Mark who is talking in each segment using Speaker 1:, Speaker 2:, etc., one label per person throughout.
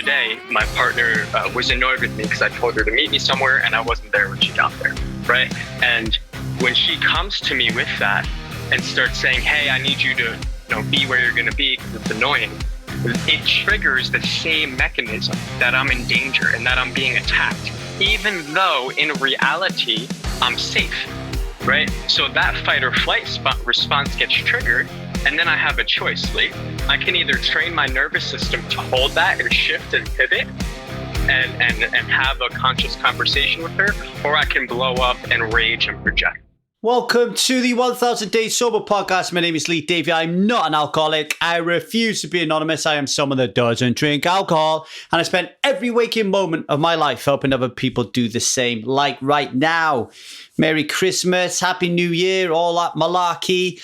Speaker 1: day, my partner was annoyed with me because I told her to meet me somewhere and I wasn't there when she got there, right? And when she comes to me with that and starts saying, hey, I need you to be where you're going to be because it's annoying, it triggers the same mechanism that I'm in danger and that I'm being attacked, even though in reality, I'm safe, right? So that fight or flight response gets triggered. And then I have a choice, Lee. I can either train my nervous system to hold that and shift and pivot and have a conscious conversation with her, or I can blow up and rage and project.
Speaker 2: Welcome to the 1000 Days Sober podcast. My name is Lee Davey. I'm not an alcoholic. I refuse to be anonymous. I am someone that doesn't drink alcohol. And I spend every waking moment of my life helping other people do the same, like right now. Merry Christmas, Happy New Year, all that malarkey.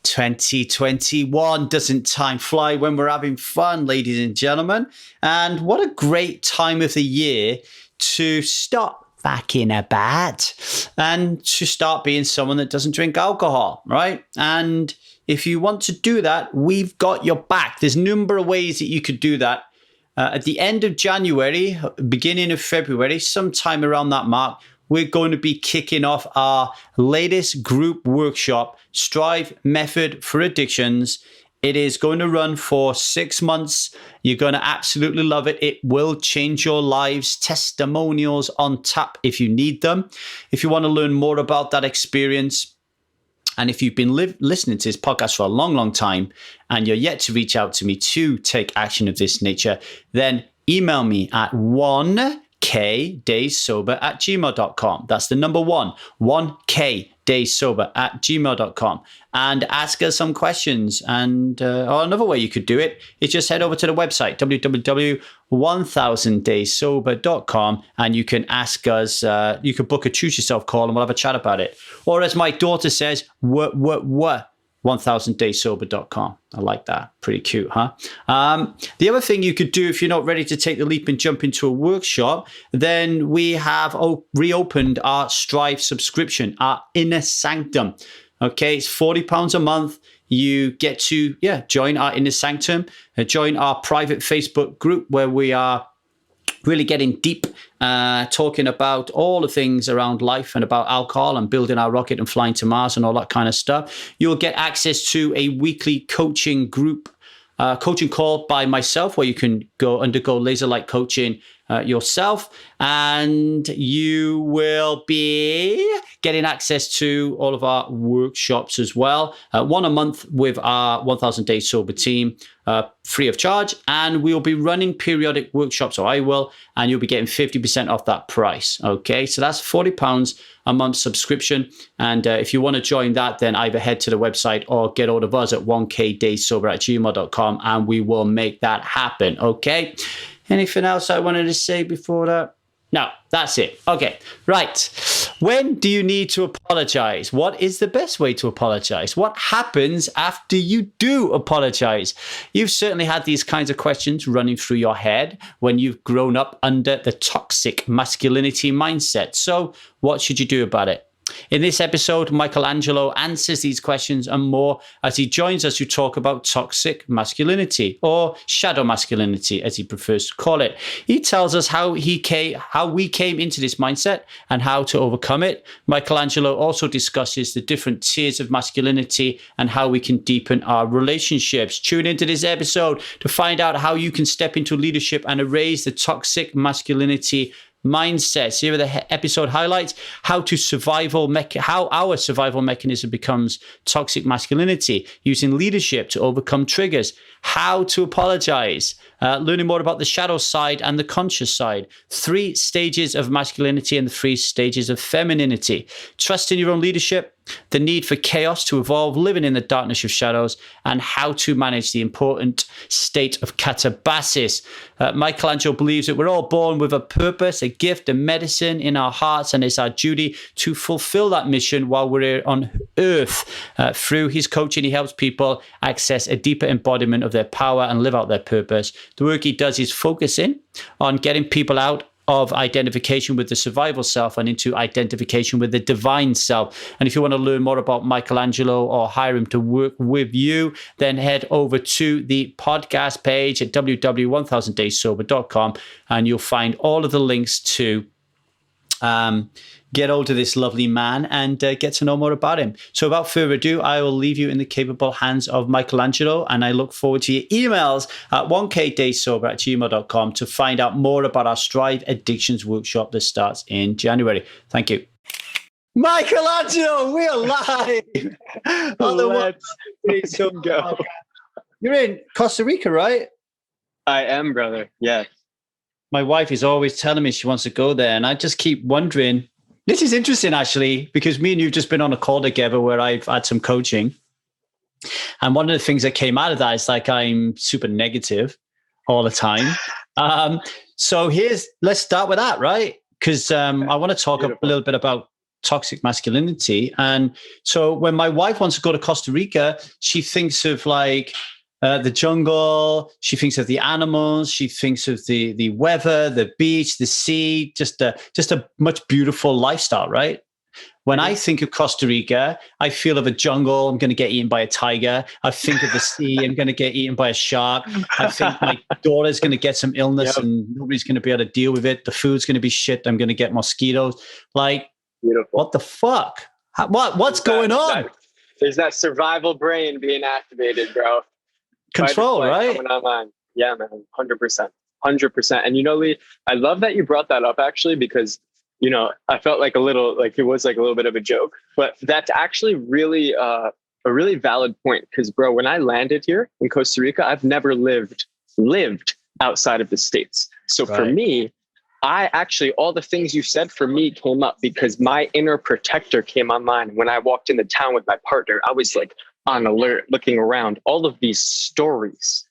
Speaker 2: 2021, doesn't time fly when we're having fun, ladies and gentlemen? And what a great time of the year to stop fucking about and to start being someone that doesn't drink alcohol, right? And if you want to do that, we've got your back. There's a number of ways that you could do that. At the end of January, beginning of February, sometime around that mark, we're going to be kicking off our latest group workshop, Strive Method for Addictions. It is going to run for 6 months. You're going to absolutely love it. It will change your lives. Testimonials on tap if you need them. If you want to learn more about that experience, and if you've been listening to this podcast for a long, long time, and you're yet to reach out to me to take action of this nature, then email me at kdayssober@gmail.com. That's the number 1kdayssober@gmail.com, and ask us some questions. And or another way you could do it is just head over to the website, www.1000dayssober.com, and you can ask us, you can book a Choose Yourself call and we'll have a chat about it. Or as my daughter says, 1000dayssober.com. I like that. Pretty cute, huh? The other thing you could do if you're not ready to take the leap and jump into a workshop, then we have reopened our Strive subscription, our Inner Sanctum. Okay, it's £40 a month. You get to join our Inner Sanctum, join our private Facebook group where we are really getting deep, talking about all the things around life and about alcohol and building our rocket and flying to Mars and all that kind of stuff. You'll get access to a weekly coaching group, coaching call by myself, where you can undergo laser-like coaching yourself, and you will be getting access to all of our workshops as well. One a month with our 1000 Days Sober team, free of charge, and we'll be running periodic workshops, or I will, and you'll be getting 50% off that price. Okay, so that's £40 a month subscription, and if you want to join that, then either head to the website or get hold of us at 1kdayssober@gmail.com, and we will make that happen. Okay. Anything else I wanted to say before that? No, that's it. Okay, right. When do you need to apologize? What is the best way to apologize? What happens after you do apologize? You've certainly had these kinds of questions running through your head when you've grown up under the toxic masculinity mindset. So what should you do about it? In this episode, Angelo answers these questions and more as he joins us to talk about toxic masculinity, or shadow masculinity, as he prefers to call it. He tells us how we came into this mindset and how to overcome it. Angelo also discusses the different tiers of masculinity and how we can deepen our relationships. Tune into this episode to find out how you can step into leadership and erase the toxic masculinity mindsets. Here are the episode highlights: how our survival mechanism becomes toxic masculinity, using leadership to overcome triggers, how to apologize, learning more about the shadow side and the conscious side, 3 stages of masculinity and the 3 stages of femininity, trust in your own leadership, the need for chaos to evolve, living in the darkness of shadows, and how to manage the important state of catabasis. Angelo believes that we're all born with a purpose, a gift, a medicine in our hearts, and it's our duty to fulfill that mission while we're on earth. Through his coaching, he helps people access a deeper embodiment of their power and live out their purpose. The work he does is focusing on getting people out of identification with the survival self and into identification with the divine self. And if you want to learn more about Michelangelo or hire him to work with you, then head over to the podcast page at www.1000dayssober.com, and you'll find all of the links to get hold of this lovely man and get to know more about him. So without further ado, I will leave you in the capable hands of Michelangelo, and I look forward to your emails at 1kdaysober@gmail.com to find out more about our Strive Addictions workshop that starts in January. Thank you. Michelangelo, we're live.
Speaker 1: Let's go.
Speaker 2: You're in Costa Rica, right?
Speaker 1: I am, brother. Yeah.
Speaker 2: My wife is always telling me she wants to go there, and I just keep wondering. This is interesting, actually, because me and you've just been on a call together where I've had some coaching. And one of the things that came out of that is like I'm super negative all the time. So let's start with that, right? Because I want to talk a little bit about toxic masculinity. And so when my wife wants to go to Costa Rica, she thinks of like the jungle, she thinks of the animals, she thinks of the weather, the beach, the sea, just a much beautiful lifestyle, right? When I think of Costa Rica, I feel of a jungle, I'm going to get eaten by a tiger. I think of the sea, I'm going to get eaten by a shark. I think my daughter's going to get some illness and nobody's going to be able to deal with it. The food's going to be shit. I'm going to get mosquitoes. Like, what the fuck? What's going on?
Speaker 1: There's that survival brain being activated, bro.
Speaker 2: Control, right?
Speaker 1: Coming online. Yeah, man, 100%. 100%. And Lee, I love that you brought that up actually, because, I felt like it was like a little bit of a joke, but that's actually really a really valid point. Because, bro, when I landed here in Costa Rica, I've never lived outside of the States. So for me, all the things you said for me came up because my inner protector came online. When I walked into town with my partner, I was like, on alert, looking around, all of the stories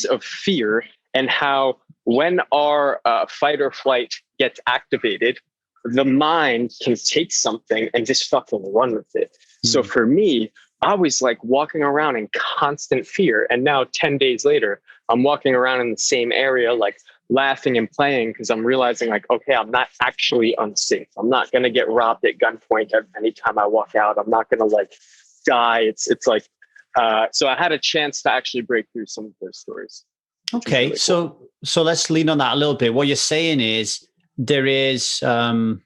Speaker 1: of fear, and how when our fight or flight gets activated, the mind can take something and just fucking run with it. So for me, I was like walking around in constant fear. And now 10 days later, I'm walking around in the same area, like laughing and playing, because I'm realizing like, okay, I'm not actually unsafe. I'm not going to get robbed at gunpoint anytime I walk out. I'm not going to like die. It's like, so I had a chance to actually break through some of those stories.
Speaker 2: Okay. Really cool. So let's lean on that a little bit. What you're saying is there's a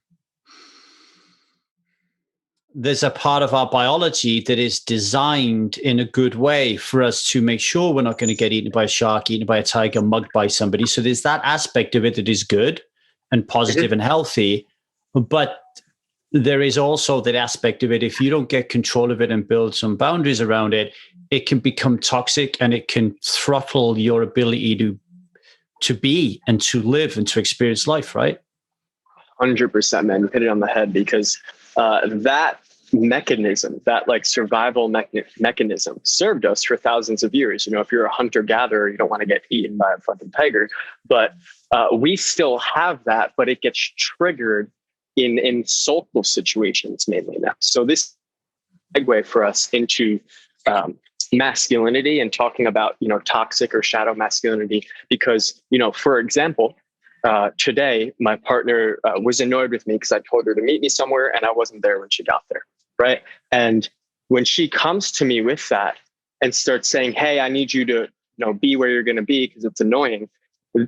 Speaker 2: part of our biology that is designed in a good way for us to make sure we're not going to get eaten by a shark, eaten by a tiger, mugged by somebody. So there's that aspect of it that is good and positive and healthy, but there is also that aspect of it. If you don't get control of it and build some boundaries around it, it can become toxic and it can throttle your ability to be and to live and to experience life, right?
Speaker 1: 100%, man. You hit it on the head, because that mechanism, that like survival mechanism served us for thousands of years. If you're a hunter-gatherer, you don't want to get eaten by a fucking tiger, but we still have that, but it gets triggered in social situations mainly now. So this segue for us into masculinity and talking about, toxic or shadow masculinity, because, for example, today my partner was annoyed with me because I told her to meet me somewhere and I wasn't there when she got there. Right. And when she comes to me with that and starts saying, hey, I need you to, be where you're going to be because it's annoying,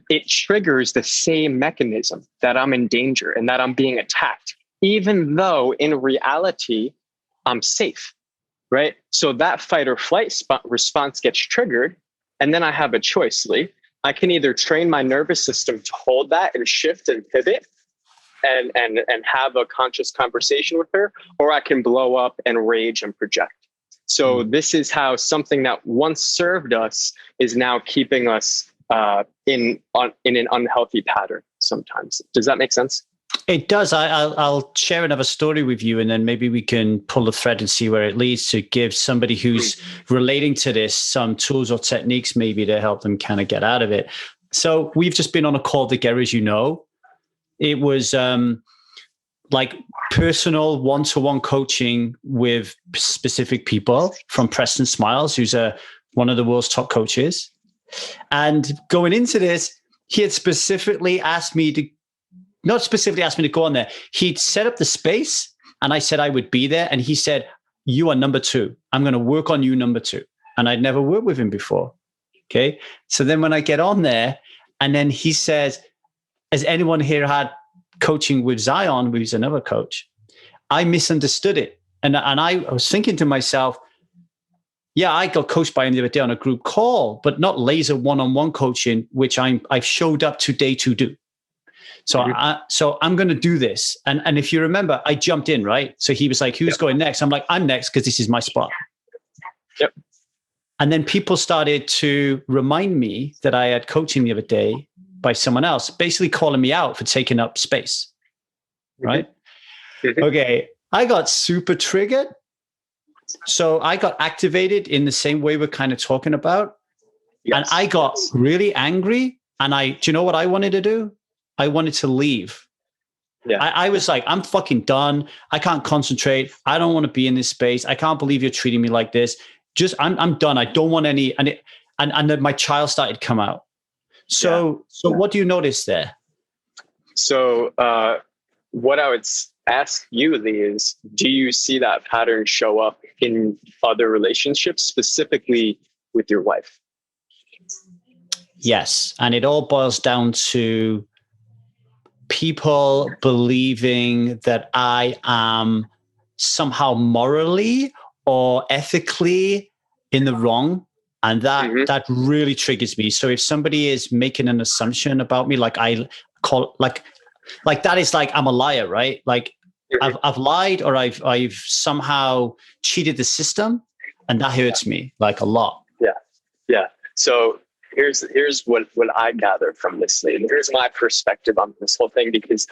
Speaker 1: it triggers the same mechanism that I'm in danger and that I'm being attacked, even though in reality, I'm safe, right? So that fight or flight response gets triggered. And then I have a choice, Lee. I can either train my nervous system to hold that and shift and pivot and have a conscious conversation with her, or I can blow up and rage and project. So this is how something that once served us is now keeping us in an unhealthy pattern sometimes. Does that make sense?
Speaker 2: It does. I'll share another story with you, and then maybe we can pull the thread and see where it leads, to give somebody who's relating to this some tools or techniques maybe to help them kind of get out of it. So we've just been on a call together, as you know. It was like personal one-to-one coaching with specific people from Preston Smiles, who's one of the world's top coaches. And going into this, he had specifically asked me to, not specifically asked me to go on there. He'd set up the space and I said I would be there. And he said, you are number 2. I'm going to work on you, number 2. And I'd never worked with him before. Okay. So then when I get on there and then he says, has anyone here had coaching with Zion, who's another coach? I misunderstood it. And I was thinking to myself, yeah, I got coached by him the other day on a group call, but not laser one-on-one coaching, which I've showed up today to do. So I'm going to do this. And if you remember, I jumped in, right? So he was like, who's going next? I'm like, I'm next because this is my spot.
Speaker 1: Yep.
Speaker 2: And then people started to remind me that I had coaching the other day by someone else, basically calling me out for taking up space, right? Okay, I got super triggered. So I got activated in the same way we're kind of talking about. Yes. And I got really angry. And do you know what I wanted to do? I wanted to leave. Yeah. I was like, I'm fucking done. I can't concentrate. I don't want to be in this space. I can't believe you're treating me like this. I'm done. I don't want any. And then my child started to come out. So what do you notice there?
Speaker 1: So what I would ask you, Lee, is do you see that pattern show up in other relationships, specifically with your wife?
Speaker 2: Yes. And it all boils down to people believing that I am somehow morally or ethically in the wrong. And that really triggers me. So if somebody is making an assumption about me, like I call, like that is like, I'm a liar, right? Like I've lied or I've somehow cheated the system, and that hurts me like a lot.
Speaker 1: Yeah. So here's what I gathered from this, Lee. Here's my perspective on this whole thing, because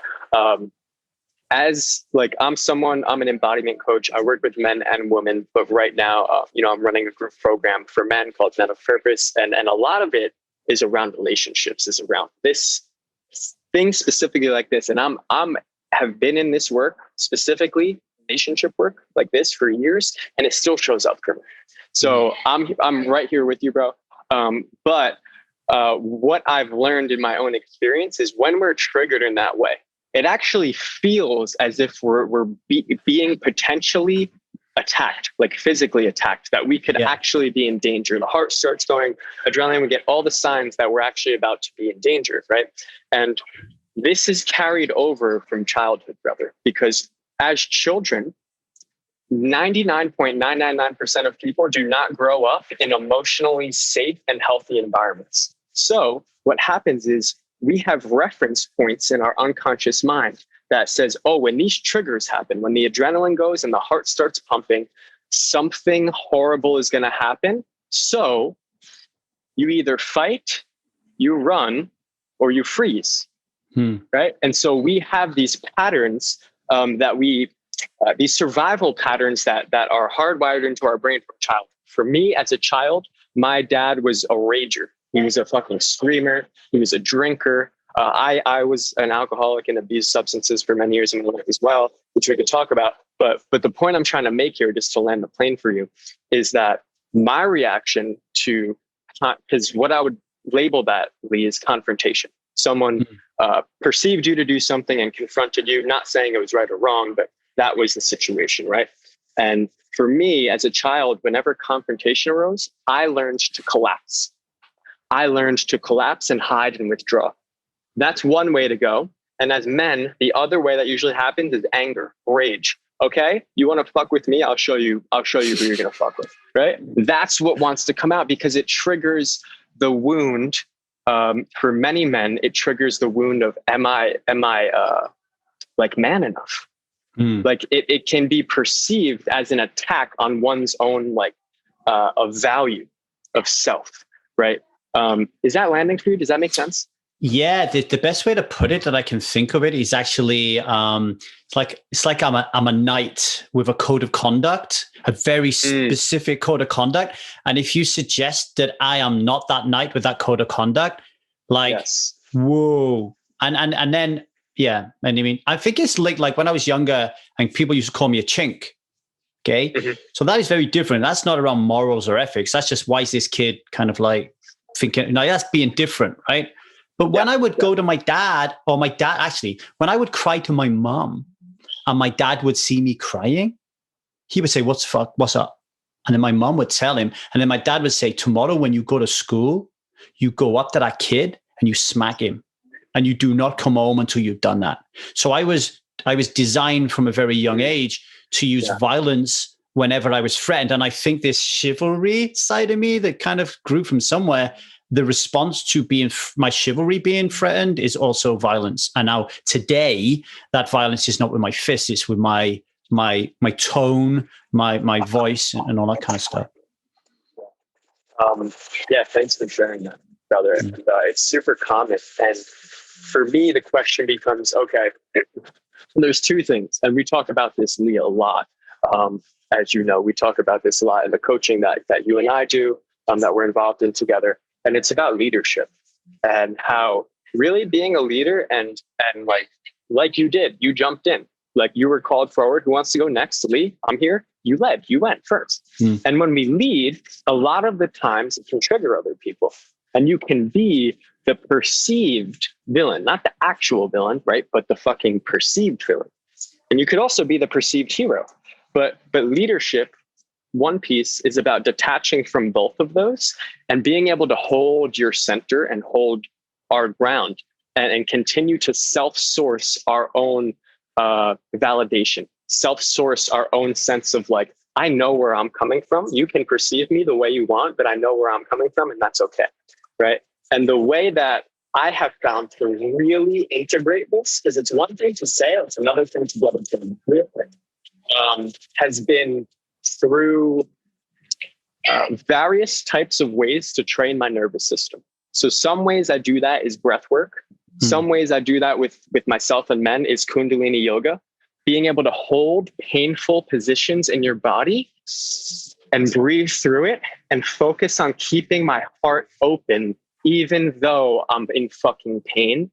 Speaker 1: as like I'm an embodiment coach. I work with men and women, but right now, I'm running a group program for men called Men of Purpose. And a lot of it is around relationships, is around this thing specifically like this. And I'm have been in this work, specifically relationship work like this for years, and it still shows up for me. So I'm right here with you, bro. But what I've learned in my own experience is when we're triggered in that way, it actually feels as if we're being potentially attacked, like physically attacked, that we could actually be in danger. The heart starts going, adrenaline, we get all the signs that we're actually about to be in danger, right? And this is carried over from childhood, brother, because as children, 99.999% of people do not grow up in emotionally safe and healthy environments. So what happens is we have reference points in our unconscious mind that says, oh, when these triggers happen, when the adrenaline goes and the heart starts pumping, something horrible is going to happen. So you either fight, you run, or you freeze, right? And so we have these patterns these survival patterns that are hardwired into our brain from childhood. For me, as a child, my dad was a rager. He was a fucking screamer. He was a drinker. I was an alcoholic and abused substances for many years in my life as well, which we could talk about. But the point I'm trying to make here, just to land the plane for you, is that my reaction to, because what I would label that, Lee, is confrontation. Someone perceived you to do something and confronted you, not saying it was right or wrong, but that was the situation, right? And for me, as a child, whenever confrontation arose, I learned to collapse. I learned to collapse and hide and withdraw. That's one way to go. And as men, the other way that usually happens is anger, rage. Okay, you want to fuck with me? I'll show you who you're gonna fuck with, right? That's what wants to come out because it triggers the wound. For many men, it triggers the wound of am I like man enough? Like it can be perceived as an attack on one's own of value, of self, right? Is that landing for you? Does that make sense?
Speaker 2: Yeah, the best way to put it that I can think of it is actually it's like I'm a knight with a code of conduct, a very specific code of conduct. And if you suggest that I am not that knight with that code of conduct, whoa. And then yeah, and I mean, I think it's like when I was younger and people used to call me a chink. Okay. So that is very different. That's not around morals or ethics. That's just why is this kid kind of like thinking, that's being different, right? But when I would go to my dad, or my dad, actually, when I would cry to my mom and my dad would see me crying, he would say, "What's the fuck? What's up?" And then my mom would tell him. And then my dad would say, "Tomorrow when you go to school, you go up to that kid and you smack him. And you do not come home until you've done that." So I was designed from a very young age to use violence whenever I was threatened. And I think this chivalry side of me that kind of grew from somewhere, the response to my chivalry being threatened is also violence. And now today, that violence is not with my fists, it's with my tone, my voice, and all that kind of stuff.
Speaker 1: Thanks for sharing that, brother. And, it's super common. And for me, the question becomes, okay, there's two things. And we talk about this, Lee, a lot. As you know, we talk about this a lot in the coaching that you and I do, that we're involved in together. And it's about leadership and how really being a leader and like you did, you jumped in, like you were called forward. Who wants to go next? Lee, I'm here. You led, you went first. And when we lead, a lot of the times it can trigger other people, and you can be the perceived villain, not the actual villain, right? But the fucking perceived villain. And you could also be the perceived hero, but leadership, one piece is about detaching from both of those and being able to hold your center and hold our ground and continue to self-source our own validation, self-source our own sense of like, I know where I'm coming from. You can perceive me the way you want, but I know where I'm coming from, and that's okay, right? And the way that I have found to really integrate this, because it's one thing to say, it's another thing to let it go, has been through various types of ways to train my nervous system. So some ways I do that is breath work. Some ways I do that with myself and men is Kundalini yoga, being able to hold painful positions in your body and breathe through it and focus on keeping my heart open, even though I'm in fucking pain.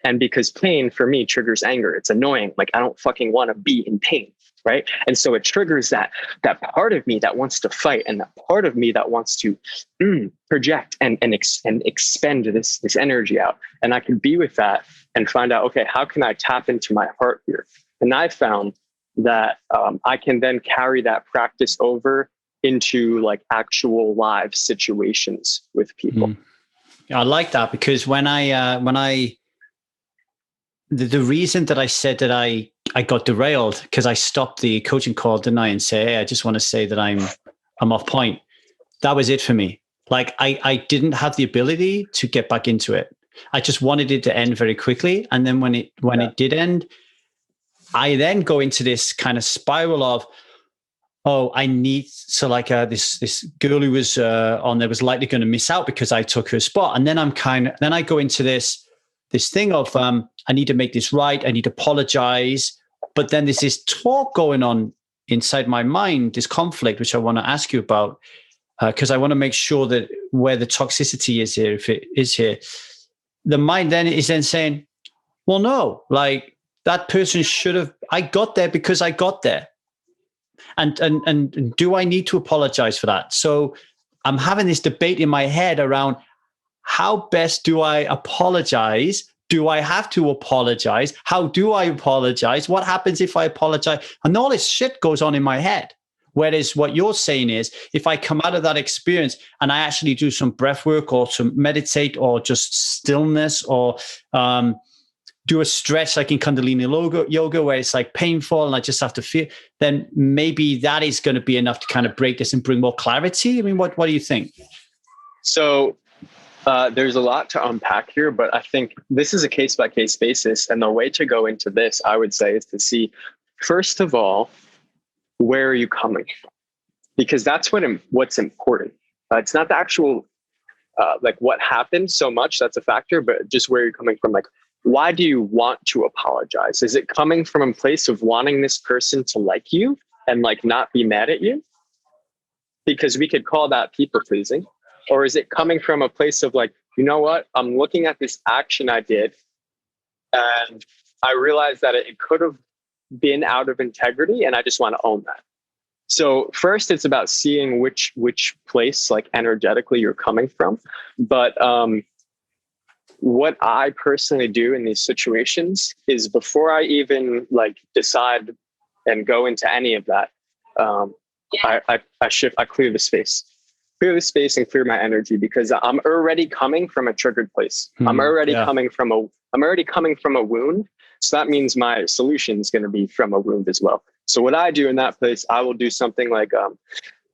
Speaker 1: And because pain for me triggers anger, it's annoying. Like I don't fucking want to be in pain. Right. And so it triggers that part of me that wants to fight, and that part of me that wants to project and expend this energy out. And I can be with that and find out, okay, how can I tap into my heart here? And I found that I can then carry that practice over into like actual live situations with people.
Speaker 2: I like that, because when the reason that I said that I got derailed, because I stopped the coaching call, didn't I? And say, hey, I just want to say that I'm off point. That was it for me. Like I didn't have the ability to get back into it. I just wanted it to end very quickly. And then when it did end, I then go into this kind of spiral of, I need, so like this girl who was on there was likely going to miss out because I took her spot. And then I go into this thing of, I need to make this right. I need to apologize. But then there's this talk going on inside my mind, this conflict, which I want to ask you about, because I want to make sure that where the toxicity is here, if it is here, the mind then is saying, well, no, like that person I got there because I got there. And do I need to apologize for that? So I'm having this debate in my head around how best do I apologize? Do I have to apologize? How do I apologize? What happens if I apologize? And all this shit goes on in my head. Whereas what you're saying is, if I come out of that experience and I actually do some breath work or some meditate or just stillness or do a stretch like in Kundalini yoga where it's like painful and I just have to feel, then maybe that is going to be enough to kind of break this and bring more clarity. I mean, what do you think?
Speaker 1: So there's a lot to unpack here, but I think this is a case-by-case basis. And the way to go into this, I would say, is to see, first of all, where are you coming from? Because that's what's important. It's not the actual, like what happened so much, that's a factor, but just where you're coming from. Like, why do you want to apologize? Is it coming from a place of wanting this person to like you and like not be mad at you? Because we could call that people pleasing. Or is it coming from a place of like, you know what? I'm looking at this action I did and I realized that it could have been out of integrity and I just want to own that. So first it's about seeing which place like energetically you're coming from. But what I personally do in these situations is before I even like decide and go into any of that, I clear the space. Clear the space and clear my energy, because I'm already coming from a triggered place. I'm already coming from a wound. So that means my solution is going to be from a wound as well. So what I do in that place, I will do something like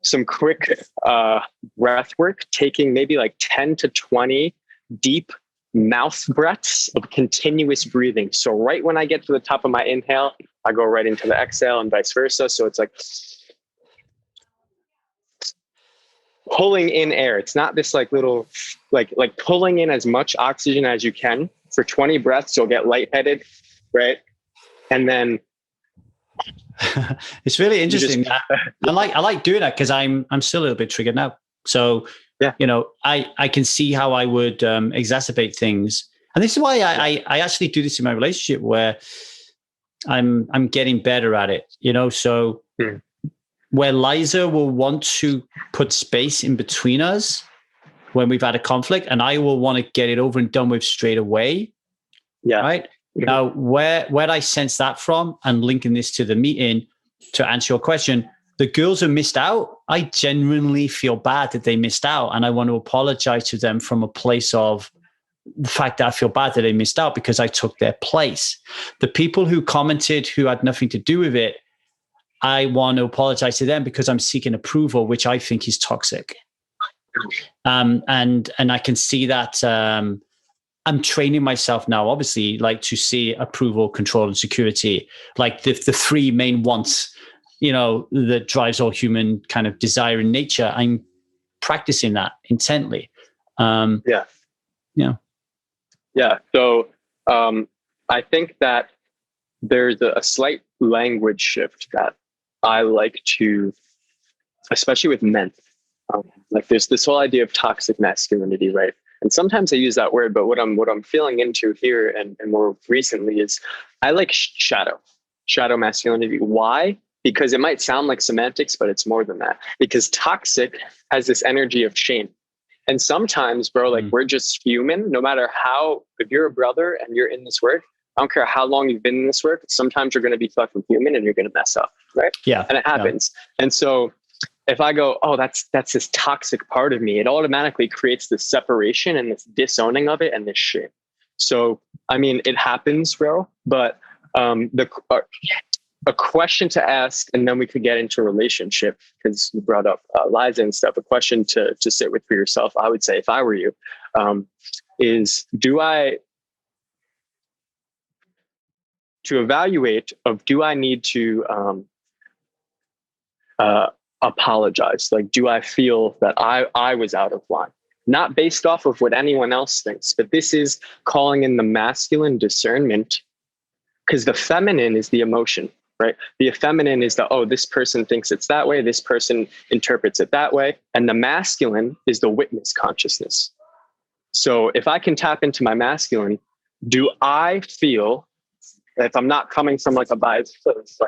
Speaker 1: some quick breath work, taking maybe like 10 to 20 deep mouth breaths of continuous breathing. So right when I get to the top of my inhale, I go right into the exhale and vice versa. So it's like pulling in air. It's not this like little, like pulling in as much oxygen as you can for 20 breaths. You'll get lightheaded, right? And then
Speaker 2: it's really interesting. I like doing that because I'm still a little bit triggered now. So you know, I can see how I would exacerbate things, and this is why I actually do this in my relationship, where I'm getting better at it. You know, so. Where Liza will want to put space in between us when we've had a conflict, and I will want to get it over and done with straight away. Yeah. Right. Mm-hmm. Now, where I sense that from, and linking this to the meeting to answer your question, the girls who missed out, I genuinely feel bad that they missed out. And I want to apologize to them from a place of the fact that I feel bad that they missed out because I took their place. The people who commented who had nothing to do with it, I want to apologize to them because I'm seeking approval, which I think is toxic. And I can see that I'm training myself now, obviously, like to see approval, control, and security, like the three main wants, you know, that drives all human kind of desire in nature. I'm practicing that intently.
Speaker 1: Yeah. So I think that there's a slight language shift that I like to, especially with men, like there's this whole idea of toxic masculinity, right? And sometimes I use that word, but what I'm feeling into here and more recently is I like shadow masculinity. Why? Because it might sound like semantics, but it's more than that. Because toxic has this energy of shame. And sometimes, bro, like we're just human, no matter how, if you're a brother and you're in this work, I don't care how long you've been in this work, sometimes you're going to be fucking human and you're going to mess up, right? Yeah. And it happens. Yeah. And so if I go, oh, that's this toxic part of me, it automatically creates this separation and this disowning of it and this shit. So, I mean, it happens, bro, but a question to ask, and then we could get into a relationship, because you brought up Liza and stuff, a question to sit with for yourself, I would say, if I were you, is do I need to apologize? Like, do I feel that I was out of line? Not based off of what anyone else thinks, but this is calling in the masculine discernment, because the feminine is the emotion, right? The feminine is this person thinks it's that way, this person interprets it that way, and the masculine is the witness consciousness. So if I can tap into my masculine, do I feel, if I'm not coming from like a biased place,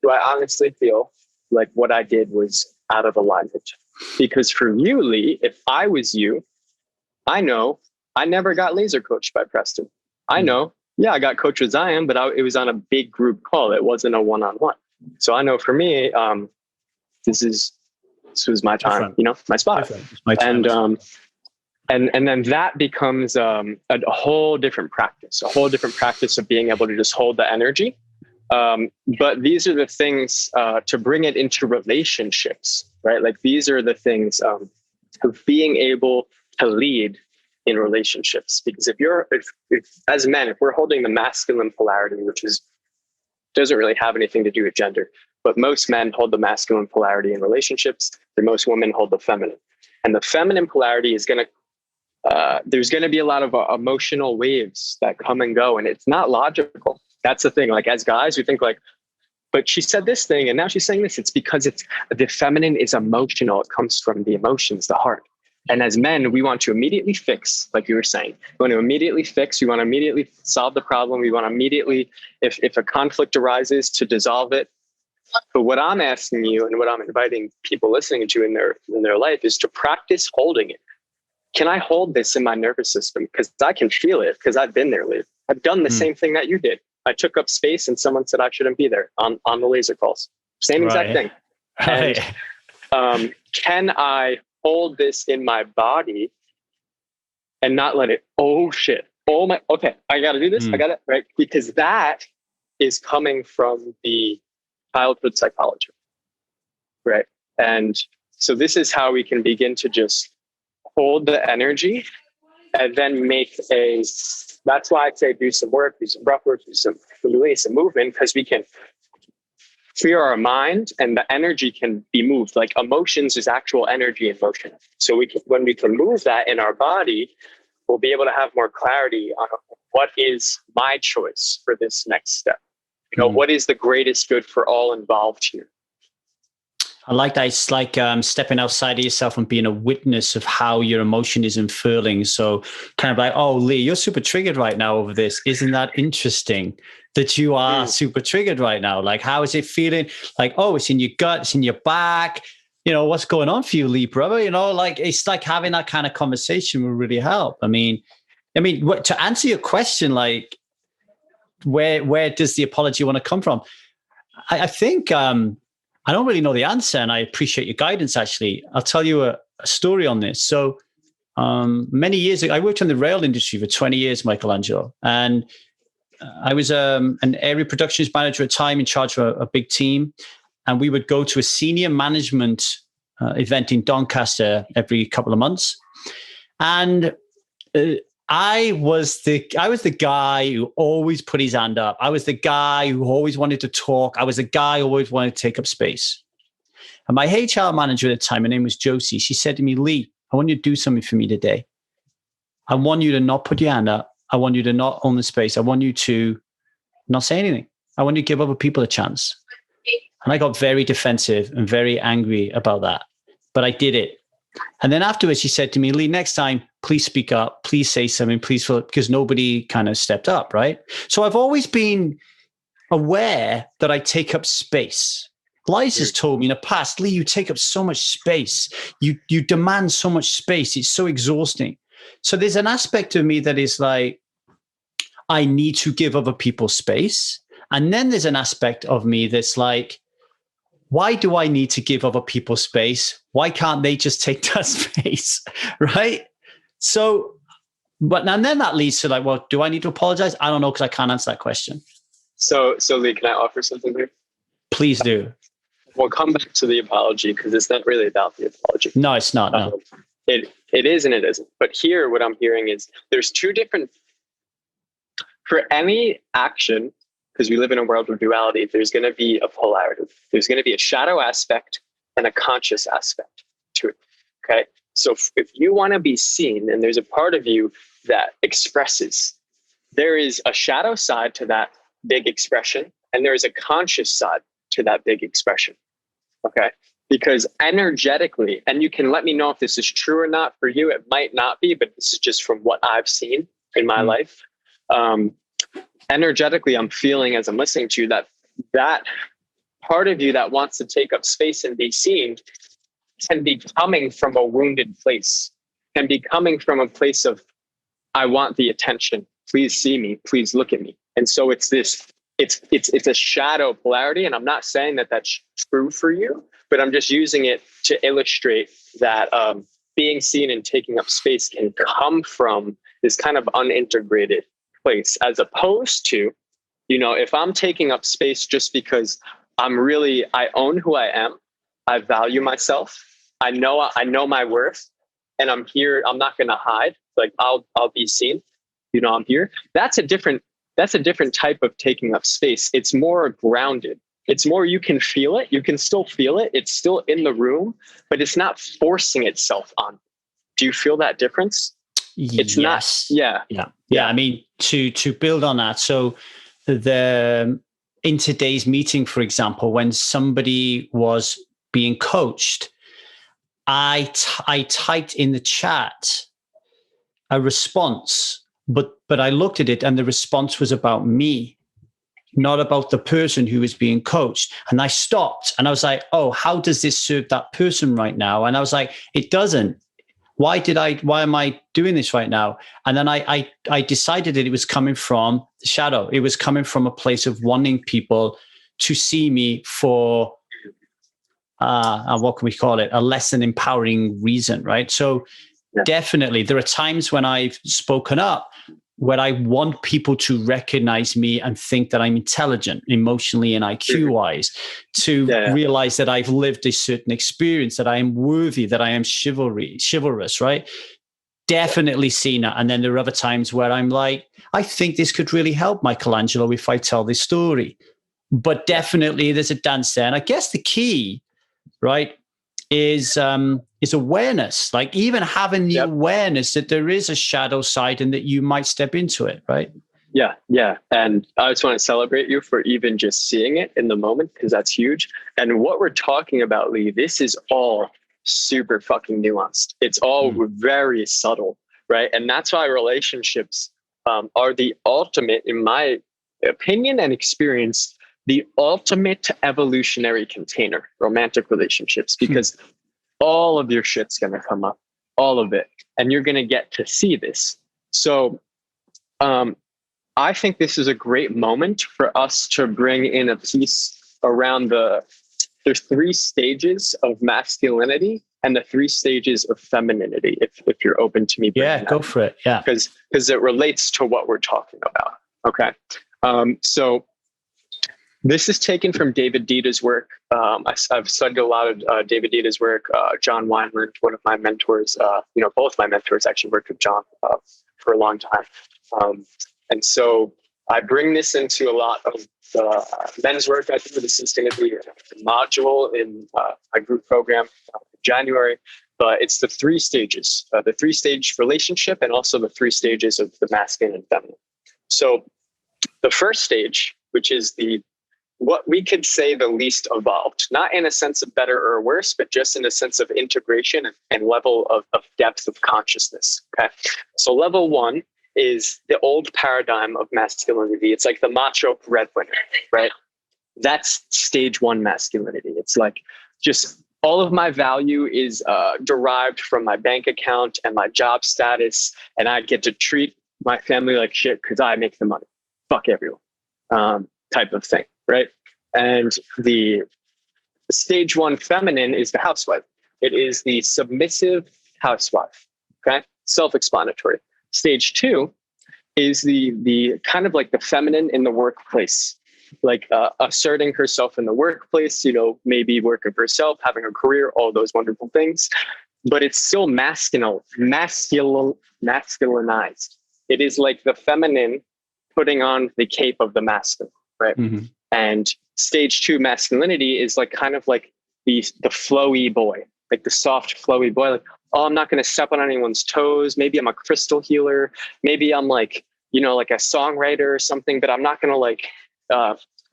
Speaker 1: do I honestly feel like what I did was out of alignment? Because for you, Lee, if I was you, I know I never got laser coached by Preston. I know, I got coached with Zion, but it was on a big group call. It wasn't a one-on-one. So I know for me, this was my time, my spot. My time. And then that becomes a whole different practice of being able to just hold the energy. But these are the things to bring it into relationships, right? Like these are the things of being able to lead in relationships. Because if as men, if we're holding the masculine polarity, which doesn't really have anything to do with gender, but most men hold the masculine polarity in relationships, and most women hold the feminine. And the feminine polarity is going to there's going to be a lot of emotional waves that come and go, and it's not logical. That's the thing. Like as guys, we think like, but she said this thing and now she's saying this. It's because the feminine is emotional. It comes from the emotions, the heart. And as men, we want to immediately fix, like you were saying, we want to immediately fix. We want to immediately solve the problem. We want to immediately, if a conflict arises, to dissolve it. But what I'm asking you and what I'm inviting people listening to in their life is to practice holding it. can I hold this in my nervous system? Because I can feel it, because I've been there, Lee. I've done the same thing that you did. I took up space and someone said I shouldn't be there on the laser calls. Same exact thing.
Speaker 2: Right.
Speaker 1: And can I hold this in my body and not let it, oh shit, oh my, okay, I got to do this. I got it, right? Because that is coming from the childhood psychology, right? And so this is how we can begin to just hold the energy and then that's why I'd say do some work, do some breath work, do some movement, because we can clear our mind and the energy can be moved. Like emotions is actual energy in motion. So when we can move that in our body, we'll be able to have more clarity on what is my choice for this next step. What is the greatest good for all involved here?
Speaker 2: I like that. It's like stepping outside of yourself and being a witness of how your emotion is unfurling. So kind of like, oh, Lee, you're super triggered right now over this. Isn't that interesting that you are super triggered right now? Like, how is it feeling? Like, oh, it's in your gut, it's in your back. What's going on for you, Lee, brother? Like, it's like having that kind of conversation will really help. I mean, to answer your question, like, where does the apology want to come from? I think, I don't really know the answer, and I appreciate your guidance, actually. I'll tell you a story on this. So many years ago, I worked in the rail industry for 20 years, Michelangelo, and I was an area productions manager at the time in charge of a big team, and we would go to a senior management event in Doncaster every couple of months. And I was the guy who always put his hand up. I was the guy who always wanted to talk. I was the guy who always wanted to take up space. And my HR manager at the time, her name was Josie, she said to me, Lee, I want you to do something for me today. I want you to not put your hand up. I want you to not own the space. I want you to not say anything. I want you to give other people a chance. And I got very defensive and very angry about that. But I did it. And then afterwards, she said to me, Lee, next time, please speak up, please say something, please fill it, because nobody kind of stepped up, right? So I've always been aware that I take up space. Liza's told me in the past, Lee, you take up so much space. You demand so much space. It's so exhausting. So there's an aspect of me that is like, I need to give other people space. And then there's an aspect of me that's like, why do I need to give other people space? Why can't they just take that space? Right? So, and then that leads to like, well, do I need to apologize? I don't know, because I can't answer that question.
Speaker 1: So Lee, can I offer something here?
Speaker 2: Please do.
Speaker 1: We'll come back to the apology, because it's not really about the apology.
Speaker 2: No, it's not. No.
Speaker 1: It is and it isn't. But here, what I'm hearing is there's two different, for any action, because we live in a world of duality, there's going to be a polarity. There's going to be a shadow aspect and a conscious aspect to it. Okay. So if you want to be seen, and there's a part of you that expresses, there is a shadow side to that big expression, and there is a conscious side to that big expression. Okay. Because energetically, and you can let me know if this is true or not for you, it might not be, but this is just from what I've seen in my life. Energetically, I'm feeling as I'm listening to you that part of you that wants to take up space and be seen can be coming from a wounded place, can be coming from a place of, I want the attention. Please see me. Please look at me. And so it's a shadow polarity. And I'm not saying that that's true for you, but I'm just using it to illustrate that being seen and taking up space can come from this kind of unintegrated place, as opposed to, if I'm taking up space just because I own who I am, I value myself, I know my worth, and I'm here, I'm not going to hide, like I'll be seen, I'm here. That's a different type of taking up space. It's more grounded. It's more, you can feel it. You can still feel it. It's still in the room, but it's not forcing itself on. Do you feel that difference? It's
Speaker 2: yes.
Speaker 1: Not. Yeah.
Speaker 2: I mean, to build on that. So in today's meeting, for example, when somebody was being coached, I typed in the chat a response, but I looked at it and the response was about me, not about the person who was being coached. And I stopped and I was like, oh, how does this serve that person right now? And I was like, it doesn't. why am I doing this right now? And then I decided that it was coming from the shadow. It was coming from a place of wanting people to see me for, what can we call it? A less than empowering reason, right? So definitely there are times when I've spoken up where I want people to recognize me and think that I'm intelligent emotionally and IQ wise, to realize that I've lived a certain experience, that I am worthy, that I am chivalrous, right? Definitely seen it. And then there are other times where I'm like, I think this could really help Michelangelo if I tell this story. But definitely there's a dance there. And I guess the key, right, is awareness, like even having the awareness that there is a shadow side and that you might step into it, right?
Speaker 1: Yeah. And I just want to celebrate you for even just seeing it in the moment, because that's huge. And what we're talking about, Lee, this is all super fucking nuanced. It's all very subtle, right? And that's why relationships are the ultimate, in my opinion and experience, the ultimate evolutionary container, romantic relationships, because all of your shit's going to come up, all of it. And you're going to get to see this. So I think this is a great moment for us to bring in a piece around there's 3 stages of masculinity and the 3 stages of femininity, if you're open to me.
Speaker 2: Yeah, go for it. Yeah.
Speaker 1: Because it relates to what we're talking about. Okay. So this is taken from David Dita's work. I've studied a lot of David Dita's work. John Weinberg, one of my mentors, both my mentors actually worked with John for a long time. And so I bring this into a lot of the men's work I do. This is going to be a module in my group program in January. But it's the 3 stages, the 3-stage relationship, and also the 3 stages of the masculine and feminine. So the first stage, which is what we could say the least evolved, not in a sense of better or worse, but just in a sense of integration and level of depth of consciousness. Okay. So level 1 is the old paradigm of masculinity. It's like the macho breadwinner, right? That's stage 1 masculinity. It's like just all of my value is derived from my bank account and my job status, and I get to treat my family like shit because I make the money. Fuck everyone, type of thing. Right. And the stage 1 feminine is the housewife. It is the submissive housewife. Okay. Self-explanatory. Stage 2 is the kind of like the feminine in the workplace, like asserting herself in the workplace, maybe working for herself, having a career, all those wonderful things, but it's still masculinized. It is like the feminine putting on the cape of the masculine. Right. Mm-hmm. And stage 2 masculinity is like kind of like the flowy boy, like the soft, flowy boy. Like, oh, I'm not going to step on anyone's toes. Maybe I'm a crystal healer. Maybe I'm like, like a songwriter or something, but I'm not going to like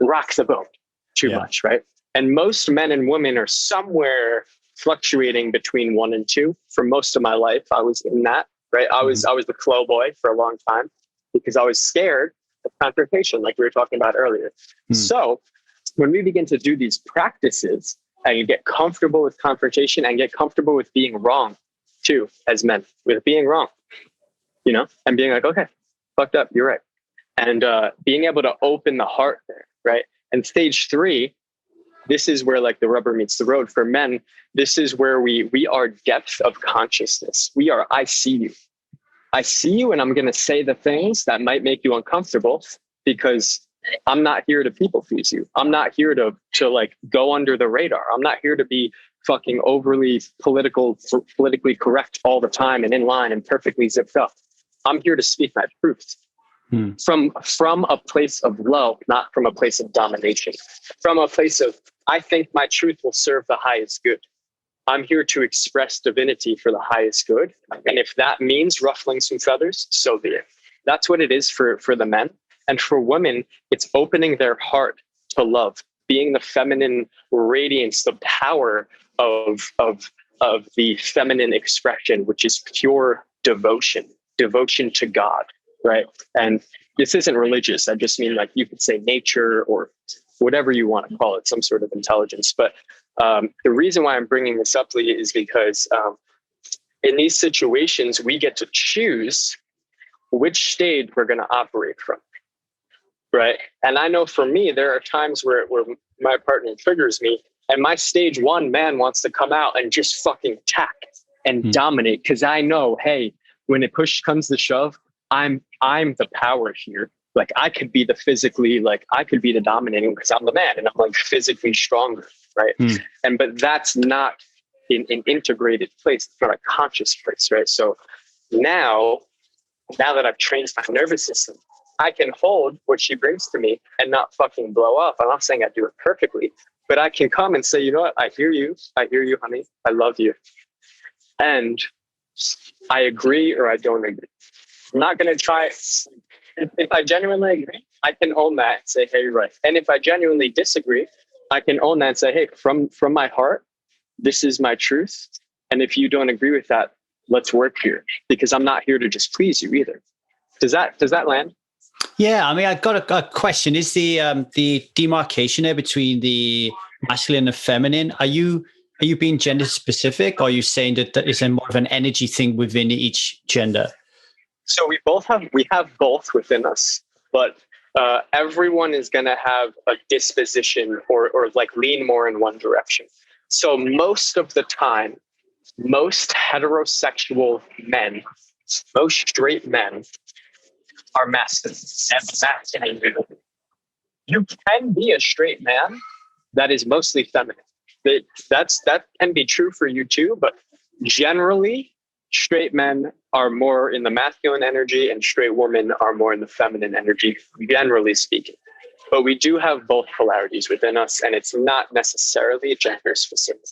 Speaker 1: rock the boat too much. Right. And most men and women are somewhere fluctuating between 1 and 2. For most of my life, I was in that. Right. I was the flow boy for a long time because I was scared of confrontation, like we were talking about earlier. So when we begin to do these practices and you get comfortable with confrontation and get comfortable with being wrong too, as men, with being wrong, and being like, okay, fucked up, you're right. And being able to open the heart there, right? And stage 3, this is where like the rubber meets the road for men. This is where we are depth of consciousness. We are, I see you. I see you, and I'm going to say the things that might make you uncomfortable because I'm not here to people please you. I'm not here to like go under the radar. I'm not here to be fucking overly politically correct all the time and in line and perfectly zipped up. I'm here to speak my truth from a place of love, not from a place of domination, from a place of, I think my truth will serve the highest good. I'm here to express divinity for the highest good. And if that means ruffling some feathers, so be it. That's what it is for the men. And for women, it's opening their heart to love, being the feminine radiance, the power of the feminine expression, which is pure devotion to God, right? And this isn't religious. I just mean like you could say nature or whatever you want to call it, some sort of intelligence. But the reason why I'm bringing this up, Lee, is because in these situations, we get to choose which stage we're going to operate from. Right. And I know for me, there are times where my partner triggers me and my stage one man wants to come out and just fucking attack and dominate. Cause I know, hey, when it push comes to shove, I'm the power here. Like I could be the physically, like I could be the dominating because I'm the man and I'm like physically stronger. Right. But that's not in an integrated place. It's not a conscious place. Right. So now that I've trained my nervous system, I can hold what she brings to me and not fucking blow up. I'm not saying I do it perfectly, but I can come and say, you know what? I hear you, honey. I love you. And I agree or I don't agree. I'm not going to try. If I genuinely agree, I can own that and say, hey, you're right. And if I genuinely disagree, I can own that and say, hey, from my heart, this is my truth. And if you don't agree with that, let's work here, because I'm not here to just please you either. Does that land?
Speaker 2: Yeah, I mean, I've got a question. Is the demarcation there between the masculine and feminine? Are you being gender specific, or are you saying that is a more of an energy thing within each gender?
Speaker 1: So we have both within us, but everyone is going to have a disposition or like lean more in one direction. So most of the time, most heterosexual men, most straight men are masculine. You can be a straight man that is mostly feminine. That can be true for you too, but generally, straight men are more in the masculine energy and straight women are more in the feminine energy, generally speaking. But we do have both polarities within us, and it's not necessarily gender specific.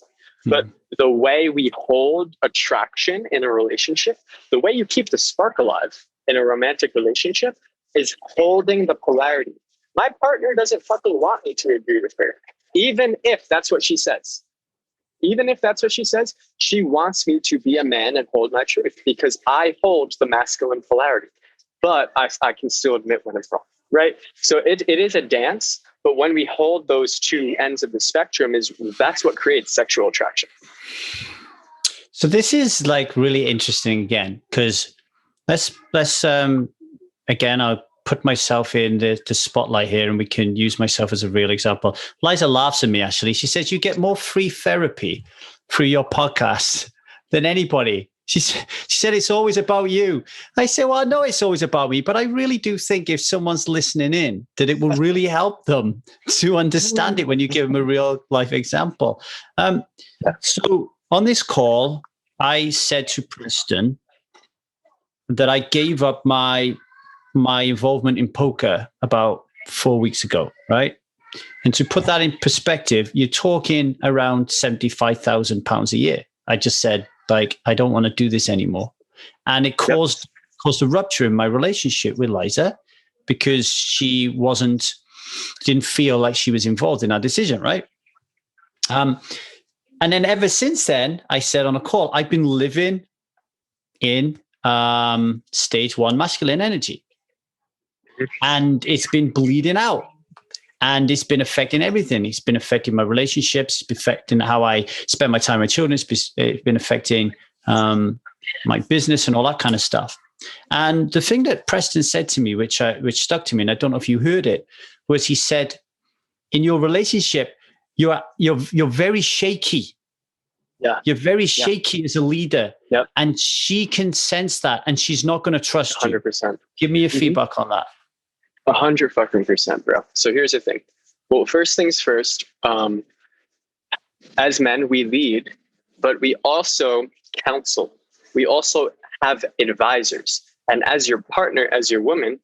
Speaker 1: But the way we hold attraction in a relationship, the way you keep the spark alive in a romantic relationship is holding the polarity. My partner doesn't fucking want me to agree with her, even if that's what she says. Even if that's what she says, she wants me to be a man and hold my truth because I hold the masculine polarity. But I can still admit when it's wrong, right? So it is a dance, but when we hold those two ends of the spectrum, that's what creates sexual attraction.
Speaker 2: So this is like really interesting again, because let's again, I'll put myself in the spotlight here and we can use myself as a real example. Liza laughs at me, actually. She says, you get more free therapy through your podcast than anybody. She said, it's always about you. I say, well, I know it's always about me, but I really do think if someone's listening in, that it will really help them to understand it when you give them a real life example. So on this call, I said to Preston that I gave up my involvement in poker about 4 weeks ago, right? And to put that in perspective, you're talking around £75,000 a year. I just said, like, I don't want to do this anymore. And it caused a rupture in my relationship with Liza because she didn't feel like she was involved in our decision, right? And then ever since then, I said on a call, I've been living in stage one masculine energy. And it's been bleeding out. And it's been affecting everything. It's been affecting my relationships. It's been affecting how I spend my time with children. It's been affecting my business and all that kind of stuff. And the thing that Preston said to me, which stuck to me, and I don't know if you heard it, was he said, in your relationship, you're very shaky.
Speaker 1: Yeah.
Speaker 2: You're very shaky as a leader.
Speaker 1: Yep.
Speaker 2: And she can sense that, and she's not going to trust
Speaker 1: 100%.
Speaker 2: you. Give me your feedback on that.
Speaker 1: 100%, bro. So here's the thing. Well, first things first, as men, we lead, but we also counsel. We also have advisors. And as your partner, as your woman,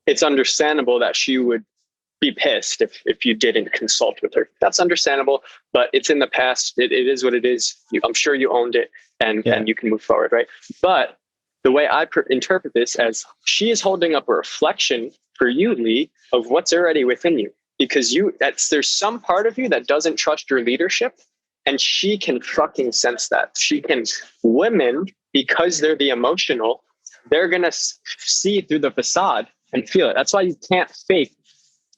Speaker 1: it's understandable that she would be pissed if you didn't consult with her. That's understandable, but it's in the past. It is what it is. I'm sure you owned it and you can move forward, right? But the way I interpret this as she is holding up a reflection for you, Lee, of what's already within you, because there's some part of you that doesn't trust your leadership, and she can fucking sense that. Women, because they're the emotional, they're going to see through the facade and feel it. That's why you can't fake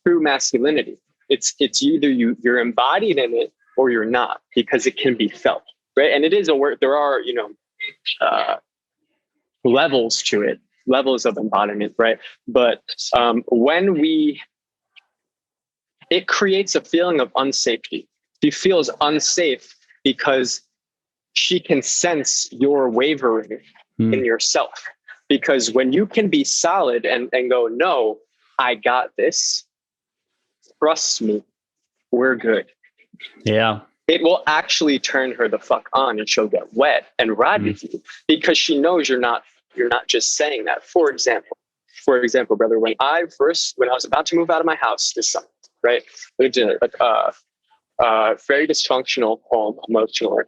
Speaker 1: true masculinity. It's either you're embodied in it or you're not, because it can be felt. right? And it is a work. There are, levels to it, levels of embodiment, right? But it creates a feeling of unsafety. She feels unsafe because she can sense your wavering in yourself. Because when you can be solid and go, no, I got this, trust me, we're good.
Speaker 2: Yeah.
Speaker 1: It will actually turn her the fuck on, and she'll get wet and ride with you because she knows you're not just saying that. For example, brother, when I was about to move out of my house this summer, right? I lived in a very dysfunctional home emotionally.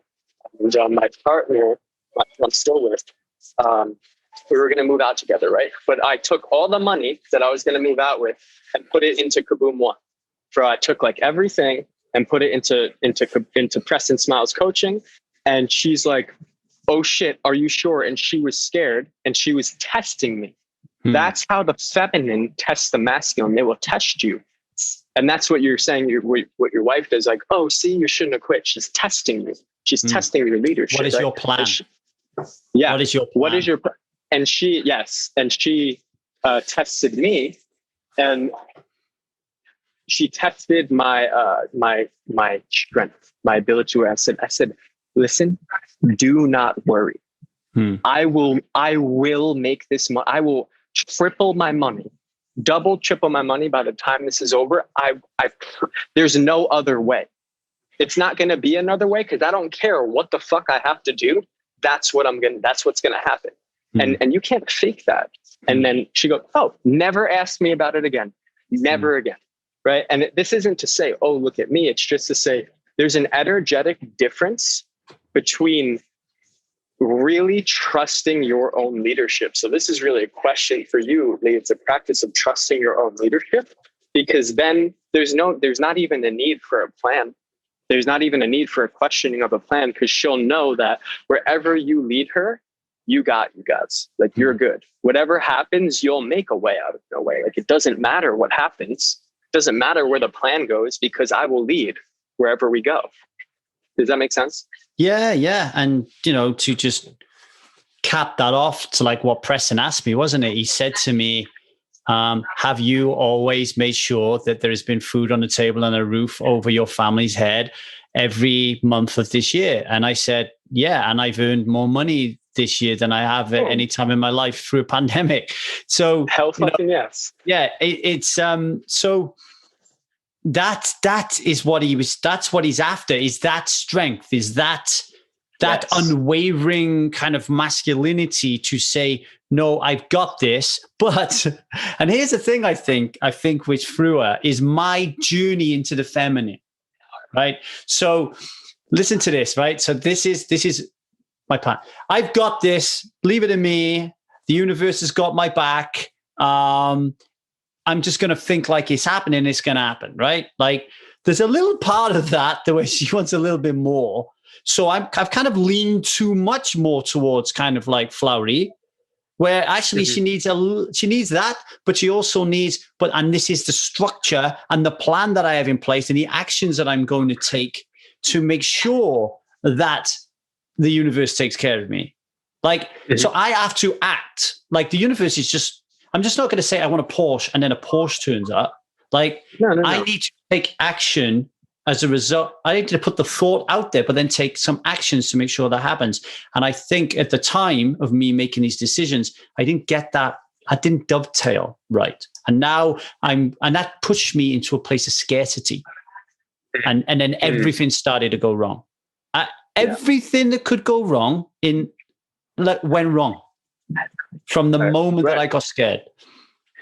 Speaker 1: And my partner, I'm still with, we were going to move out together, right? But I took all the money that I was going to move out with and put it into Kaboom One. So I took like everything and put it into Preston Smiles coaching. And she's like, oh shit, are you sure? And she was scared and she was testing me. That's how the feminine tests the masculine. They will test you. And that's what you're saying, what your wife does, like, oh, see, you shouldn't have quit. She's testing you. She's testing your leadership.
Speaker 2: What is your plan?
Speaker 1: Yeah.
Speaker 2: What is your plan?
Speaker 1: What is your plan? And she tested me, and she tested my strength, my ability. Where I said, listen, do not worry. I will make this money. I will triple my money, double, triple my money by the time this is over. There's no other way. It's not going to be another way because I don't care what the fuck I have to do. That's what's going to happen. And you can't fake that. And then she goes, oh, never ask me about it again. Never again. Right. And this isn't to say, oh, look at me. It's just to say there's an energetic difference between really trusting your own leadership. So this is really a question for you, Lee. It's a practice of trusting your own leadership, because then there's not even a need for a plan. There's not even a need for a questioning of a plan, because she'll know that wherever you lead her, you guys, like, you're good. Whatever happens, you'll make a way out of no way. Like, it doesn't matter what happens. It doesn't matter where the plan goes, because I will lead wherever we go. Does that make sense?
Speaker 2: Yeah. And, to just cap that off to like what Preston asked me, wasn't it? He said to me, have you always made sure that there has been food on the table and a roof over your family's head every month of this year? And I said, yeah. And I've earned more money this year than I have at any time in my life through a pandemic. So
Speaker 1: hell fucking yes.
Speaker 2: Yeah. It's so that is what that's what he's after, is that strength, is that yes, unwavering kind of masculinity to say, no, I've got this. But, and here's the thing, I think with Frua is my journey into the feminine, right? So listen to this, right? So this is my plan. I've got this, leave it to me. The universe has got my back. I'm just going to think like it's happening. It's going to happen, right? Like there's a little part of that the way she wants a little bit more. So I've kind of leaned too much more towards kind of like flowery, where actually she needs that, but she also needs, and this is the structure and the plan that I have in place and the actions that I'm going to take to make sure that the universe takes care of me. Like, so I have to act like the universe is just, I'm just not going to say I want a Porsche and then a Porsche turns up. Like, no. I need to take action as a result. I need to put the thought out there, but then take some actions to make sure that happens. And I think at the time of me making these decisions, I didn't get that. I didn't dovetail right. And now and that pushed me into a place of scarcity. And then everything started to go wrong. Everything that could go wrong went wrong from the moment that I got scared.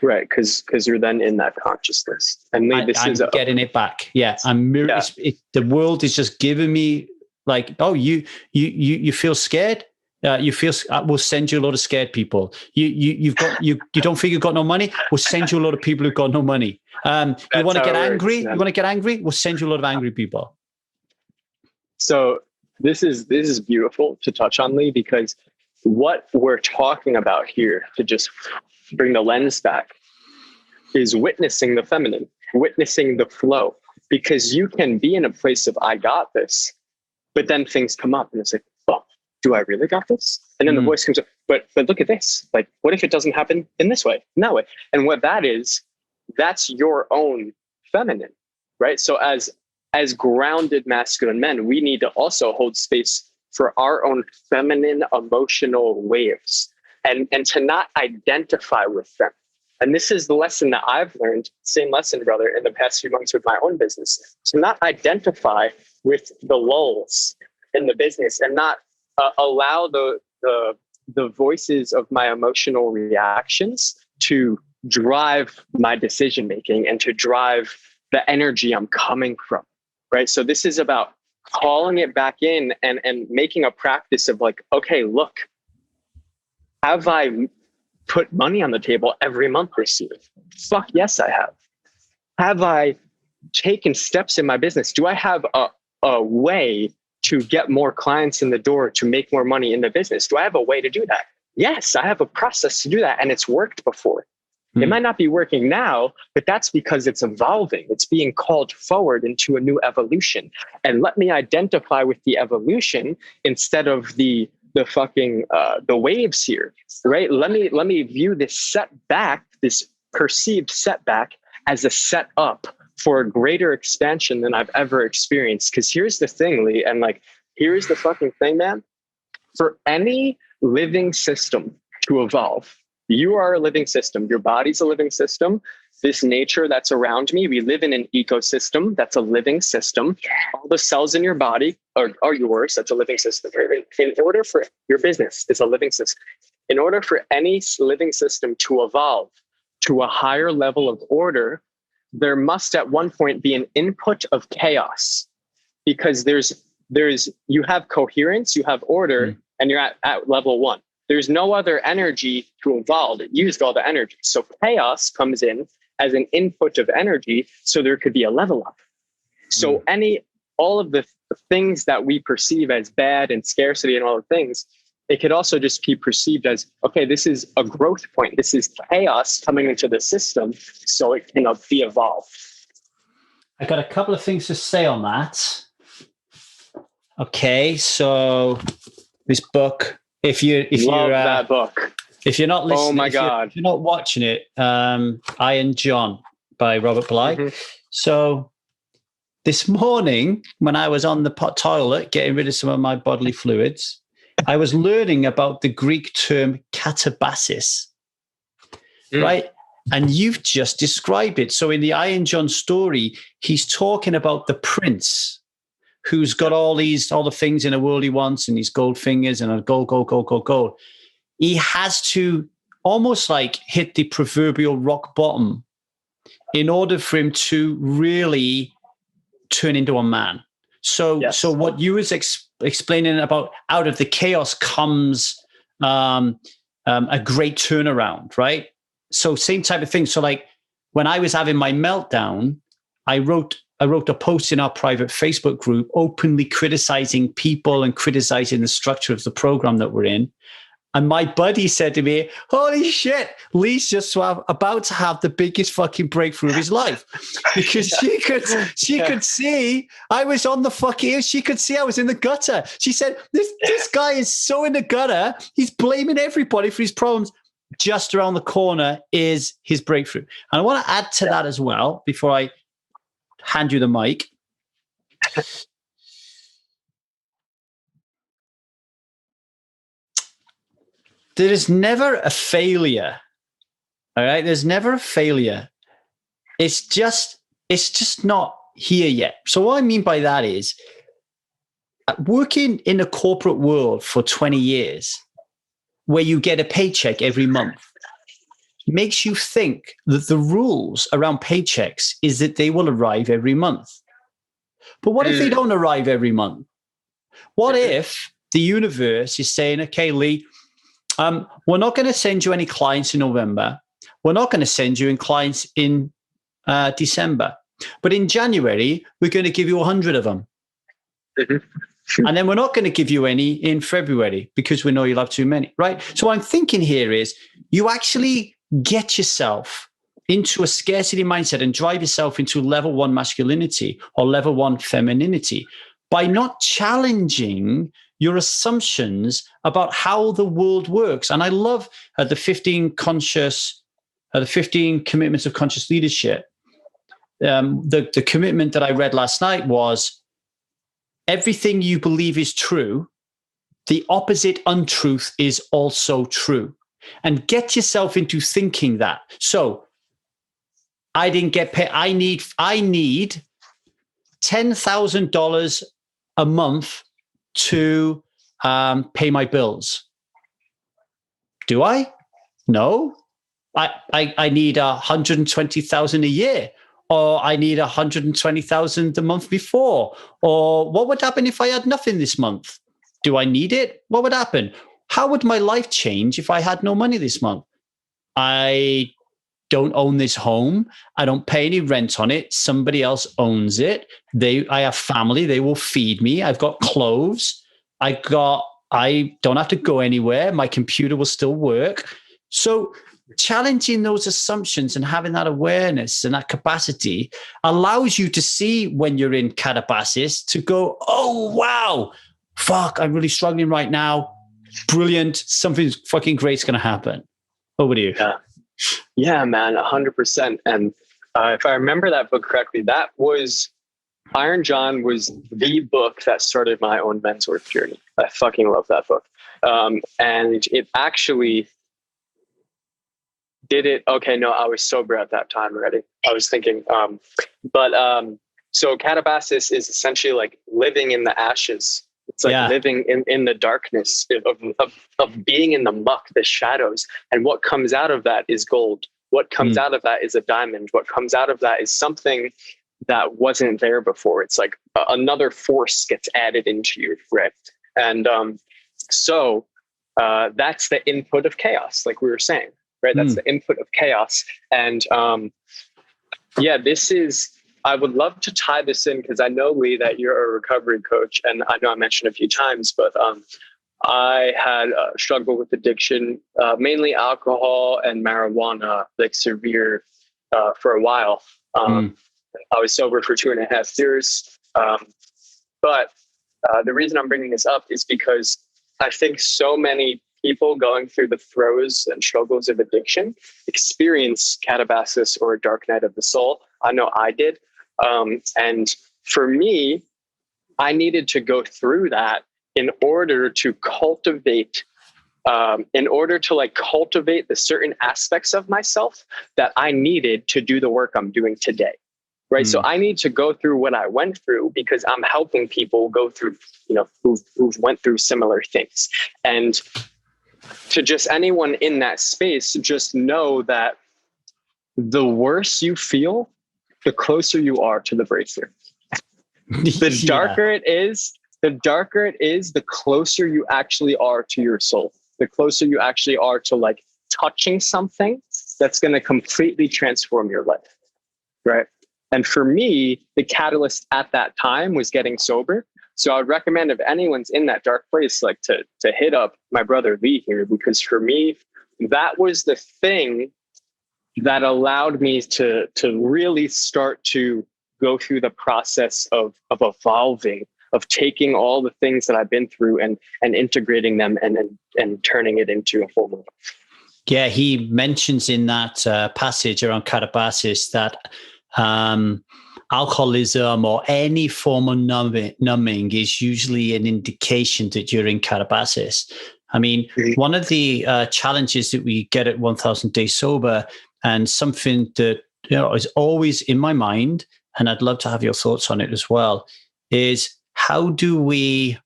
Speaker 1: Right, because you're then in that consciousness, and I'm
Speaker 2: getting it back. Yeah, the world is just giving me like, oh, you feel scared. We'll send you a lot of scared people. You don't think you've got no money. We'll send you a lot of people who've got no money. You want to get angry? You want to get angry? We'll send you a lot of angry people.
Speaker 1: So this is beautiful to touch on, Lee, because what we're talking about here, to just bring the lens back, is witnessing the feminine, witnessing the flow, because you can be in a place of I got this, But then things come up and it's like, well, do I really got this? And then the voice comes up, but look at this. Like, what if it doesn't happen in this way, in that way? And what that is, that's your own feminine, right? So as grounded masculine men, we need to also hold space for our own feminine emotional waves and to not identify with them. And this is the lesson that I've learned, same lesson, brother, in the past few months with my own business, to not identify with the lulls in the business and not allow the voices of my emotional reactions to drive my decision making and to drive the energy I'm coming from, right? So this is about calling it back in and making a practice of like, okay, look, have I put money on the table every month this year? Fuck yes, I have. Have I taken steps in my business? Do I have a way to get more clients in the door, to make more money in the business? Do I have a way to do that? Yes, I have a process to do that, and it's worked before. It might not be working now, but that's because it's evolving. It's being called forward into a new evolution. And let me identify with the evolution instead of the fucking the waves here, right? Let me view this setback, this perceived setback, as a setup for a greater expansion than I've ever experienced. Because here's the thing, Lee, and like, here's the fucking thing, man. For any living system to evolve, you are a living system. Your body's a living system. This nature that's around me, we live in an ecosystem that's a living system. All the cells in your body are yours. That's a living system. In order for your business, it's a living system. In order for any living system to evolve to a higher level of order, there must at one point be an input of chaos, because you have coherence, you have order, and you're at level one. There's no other energy to evolve. It used all the energy. So chaos comes in as an input of energy, so there could be a level up. So all of the things that we perceive as bad and scarcity and all the things, it could also just be perceived as, okay, this is a growth point. This is chaos coming into the system, so it can be evolved.
Speaker 2: I got a couple of things to say on that. Okay, so this book, if you're
Speaker 1: that book.
Speaker 2: If you're not listening,
Speaker 1: oh my God,
Speaker 2: if you're not watching it, I and John by Robert Bly.
Speaker 1: Mm-hmm.
Speaker 2: So this morning, when I was on the toilet getting rid of some of my bodily fluids, I was learning about the Greek term katabasis, right? And you've just described it. So in the I and John story, he's talking about the prince who's got all the things in the world he wants, and these gold fingers and a gold. He has to almost like hit the proverbial rock bottom in order for him to really turn into a man. So what you was explaining about, out of the chaos comes a great turnaround, right? So same type of thing. So like when I was having my meltdown, I wrote a post in our private Facebook group openly criticizing people and criticizing the structure of the program that we're in. And my buddy said to me, holy shit, Lee's just about to have the biggest fucking breakthrough of his life. Because she could see I was on the fucking, she could see I was in the gutter. She said, this guy is so in the gutter, he's blaming everybody for his problems. Just around the corner is his breakthrough. And I want to add to that as well, before I hand you the mic. There is never a failure. All right. There's never a failure. It's just not here yet. So what I mean by that is, working in the corporate world for 20 years, where you get a paycheck every month, makes you think that the rules around paychecks is that they will arrive every month. But what if they don't arrive every month? What if the universe is saying, okay, Lee, we're not going to send you any clients in November. We're not going to send you in clients in December. But in January, we're going to give you 100 of them. And then we're not going to give you any in February because we know you'll have too many, right? So what I'm thinking here is you actually get yourself into a scarcity mindset and drive yourself into level 1 masculinity or level 1 femininity by not challenging your assumptions about how the world works. And I love the 15 commitments of conscious leadership. The commitment that I read last night was everything you believe is true. The opposite untruth is also true. And get yourself into thinking that. So I didn't get paid. I need $10,000 a month to pay my bills. Do I? No. I need 120,000 a year, or I need 120,000 the month before. Or what would happen if I had nothing this month? Do I need it? What would happen? How would my life change if I had no money this month? I don't own this home. I don't pay any rent on it. Somebody else owns it. I have family. They will feed me. I've got clothes. I don't have to go anywhere. My computer will still work. So challenging those assumptions and having that awareness and that capacity allows you to see when you're in catabasis to go, oh, wow, fuck, I'm really struggling right now. Brilliant. Something fucking great's going to happen. Over to you.
Speaker 1: Yeah, man, 100%. And if I remember that book correctly, that was Iron John was the book that started my own mentor journey. I fucking love that book. And it actually did it. Okay, no, I was sober at that time already. I was thinking, so catabasis is essentially like living in the ashes. It's like living in the darkness of being in the muck, the shadows. And what comes out of that is gold. What comes out of that is a diamond. What comes out of that is something that wasn't there before. It's like another force gets added into you, right? And so that's the input of chaos, like we were saying, right? That's the input of chaos. And I would love to tie this in because I know, Lee, that you're a recovery coach. And I know I mentioned a few times, but I had struggled with addiction, mainly alcohol and marijuana, like severe for a while. I was sober for 2.5 years. But the reason I'm bringing this up is because I think so many people going through the throes and struggles of addiction experience catabasis or a dark night of the soul. I know I did. And for me, I needed to go through that in order to cultivate the certain aspects of myself that I needed to do the work I'm doing today. Right. So I need to go through what I went through because I'm helping people go through, who've went through similar things. And to just anyone in that space, just know that the worse you feel, the closer you are to the breakthrough. The darker it is, the closer you actually are to your soul, the closer you actually are to like touching something that's going to completely transform your life. Right. And for me, the catalyst at that time was getting sober. So I would recommend if anyone's in that dark place, like to hit up my brother Lee here, because for me, that was the thing that allowed me to really start to go through the process of evolving, of taking all the things that I've been through and integrating them and turning it into a whole life.
Speaker 2: Yeah, he mentions in that passage around catabasis that alcoholism or any form of numbing is usually an indication that you're in catabasis. I mean, one of the challenges that we get at 1000 Days Sober, and something that is always in my mind, and I'd love to have your thoughts on it as well, is how do we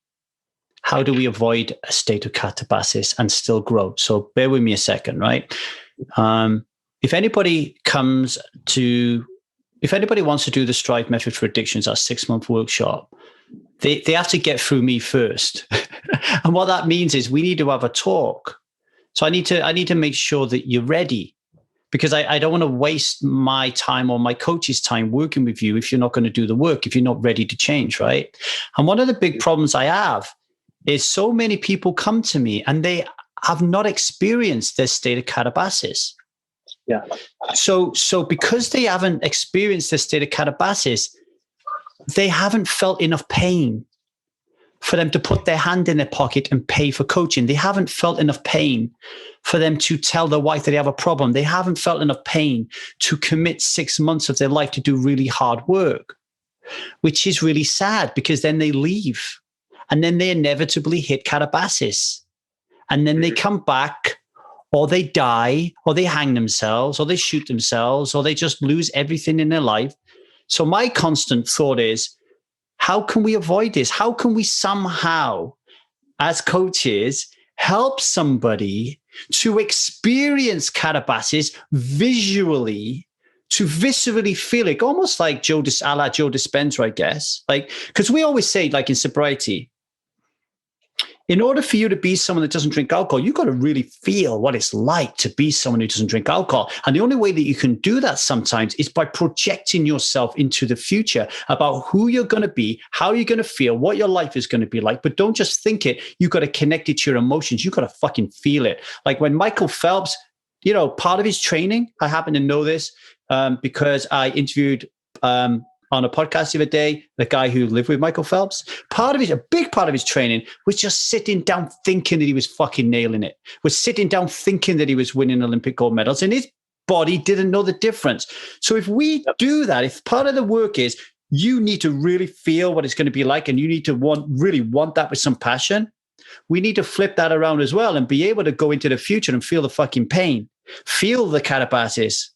Speaker 2: avoid a state of catabasis and still grow? So bear with me a second, right? If anybody wants to do the Strive Method for Addictions, our 6-month workshop, they have to get through me first. And what that means is we need to have a talk. So I need to make sure that you're ready, because I don't want to waste my time or my coach's time working with you if you're not going to do the work, if you're not ready to change, right? And one of the big problems I have is so many people come to me and they have not experienced this state of catabasis.
Speaker 1: Yeah.
Speaker 2: So because they haven't experienced this state of catabasis, they haven't felt enough pain for them to put their hand in their pocket and pay for coaching. They haven't felt enough pain for them to tell their wife that they have a problem. They haven't felt enough pain to commit 6 months of their life to do really hard work, which is really sad, because then they leave and then they inevitably hit catabasis. And then they come back, or they die, or they hang themselves, or they shoot themselves, or they just lose everything in their life. So my constant thought is, how can we avoid this? How can we somehow, as coaches, help somebody to experience catabasis visually, to viscerally feel it, almost like Joe Dispenza, I guess. Like, because we always say, like in sobriety, in order for you to be someone that doesn't drink alcohol, you've got to really feel what it's like to be someone who doesn't drink alcohol. And the only way that you can do that sometimes is by projecting yourself into the future about who you're going to be, how you're going to feel, what your life is going to be like. But don't just think it. You've got to connect it to your emotions. You've got to fucking feel it. Like when Michael Phelps, part of his training, I happen to know this because I interviewed on a podcast the other day, the guy who lived with Michael Phelps. A big part of his training was just sitting down thinking that he was fucking nailing it, was sitting down thinking that he was winning Olympic gold medals, and his body didn't know the difference. So if we do that, if part of the work is you need to really feel what it's going to be like, and you need to really want that with some passion, we need to flip that around as well and be able to go into the future and feel the fucking pain, feel the catabasis,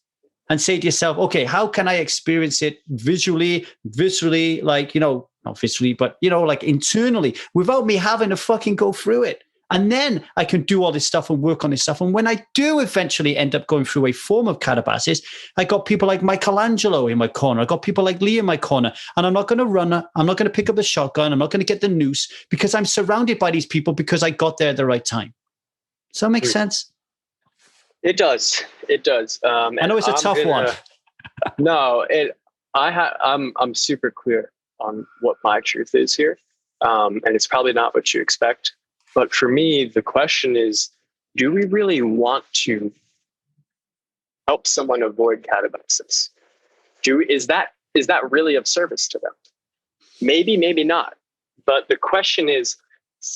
Speaker 2: and say to yourself, okay, how can I experience it visually, viscerally, like, not viscerally, but, like internally, without me having to fucking go through it. And then I can do all this stuff and work on this stuff. And when I do eventually end up going through a form of catabasis, I got people like Michelangelo in my corner. I got people like Lee in my corner. And I'm not going to run. I'm not going to pick up the shotgun. I'm not going to get the noose, because I'm surrounded by these people because I got there at the right time. Does that make sense?
Speaker 1: It does. It does.
Speaker 2: I know it's a tough one.
Speaker 1: No, I'm super clear on what my truth is here. And it's probably not what you expect. But for me, the question is, do we really want to help someone avoid catabasis? Is that really of service to them? Maybe, maybe not. But the question is,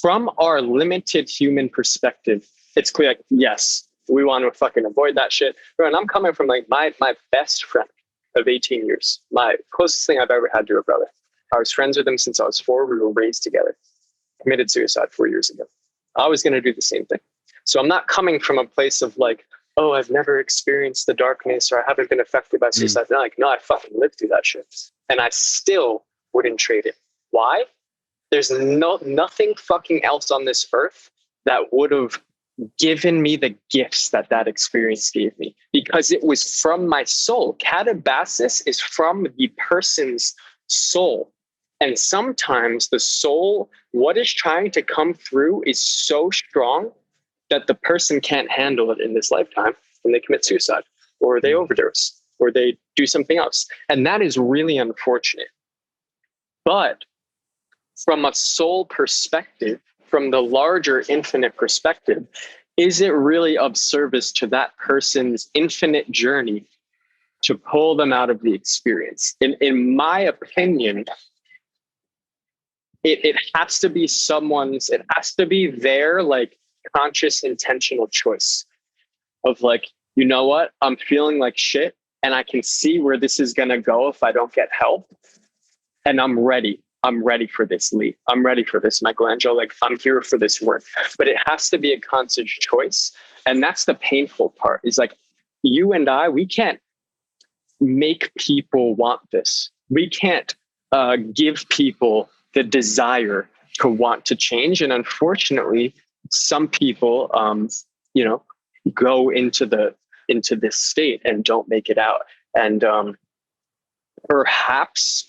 Speaker 1: from our limited human perspective, it's clear, like, yes, we want to fucking avoid that shit. And I'm coming from like my best friend of 18 years, my closest thing I've ever had to a brother. I was friends with him since I was 4. We were raised together. Committed suicide 4 years ago. I was going to do the same thing. So I'm not coming from a place of like, oh, I've never experienced the darkness, or I haven't been affected by suicide. No, like, no, I fucking lived through that shit. And I still wouldn't trade it. Why? There's nothing fucking else on this earth that would have given me the gifts that experience gave me, because it was from my soul. Catabasis is from the person's soul. And sometimes the soul, what is trying to come through, is so strong that the person can't handle it in this lifetime, and they commit suicide, or they overdose, or they do something else. And that is really unfortunate. But from a soul perspective, from the larger infinite perspective, is it really of service to that person's infinite journey to pull them out of the experience? In my opinion, it has to be it has to be their like conscious, intentional choice of like, you know what, I'm feeling like shit, and I can see where this is going to go if I don't get help. And I'm ready for this, Lee. I'm ready for this, Michelangelo. Like, I'm here for this work. But it has to be a conscious choice. And that's the painful part, is like, you and I, we can't make people want this. We can't give people the desire to want to change. And unfortunately, some people, go into this state and don't make it out. And perhaps,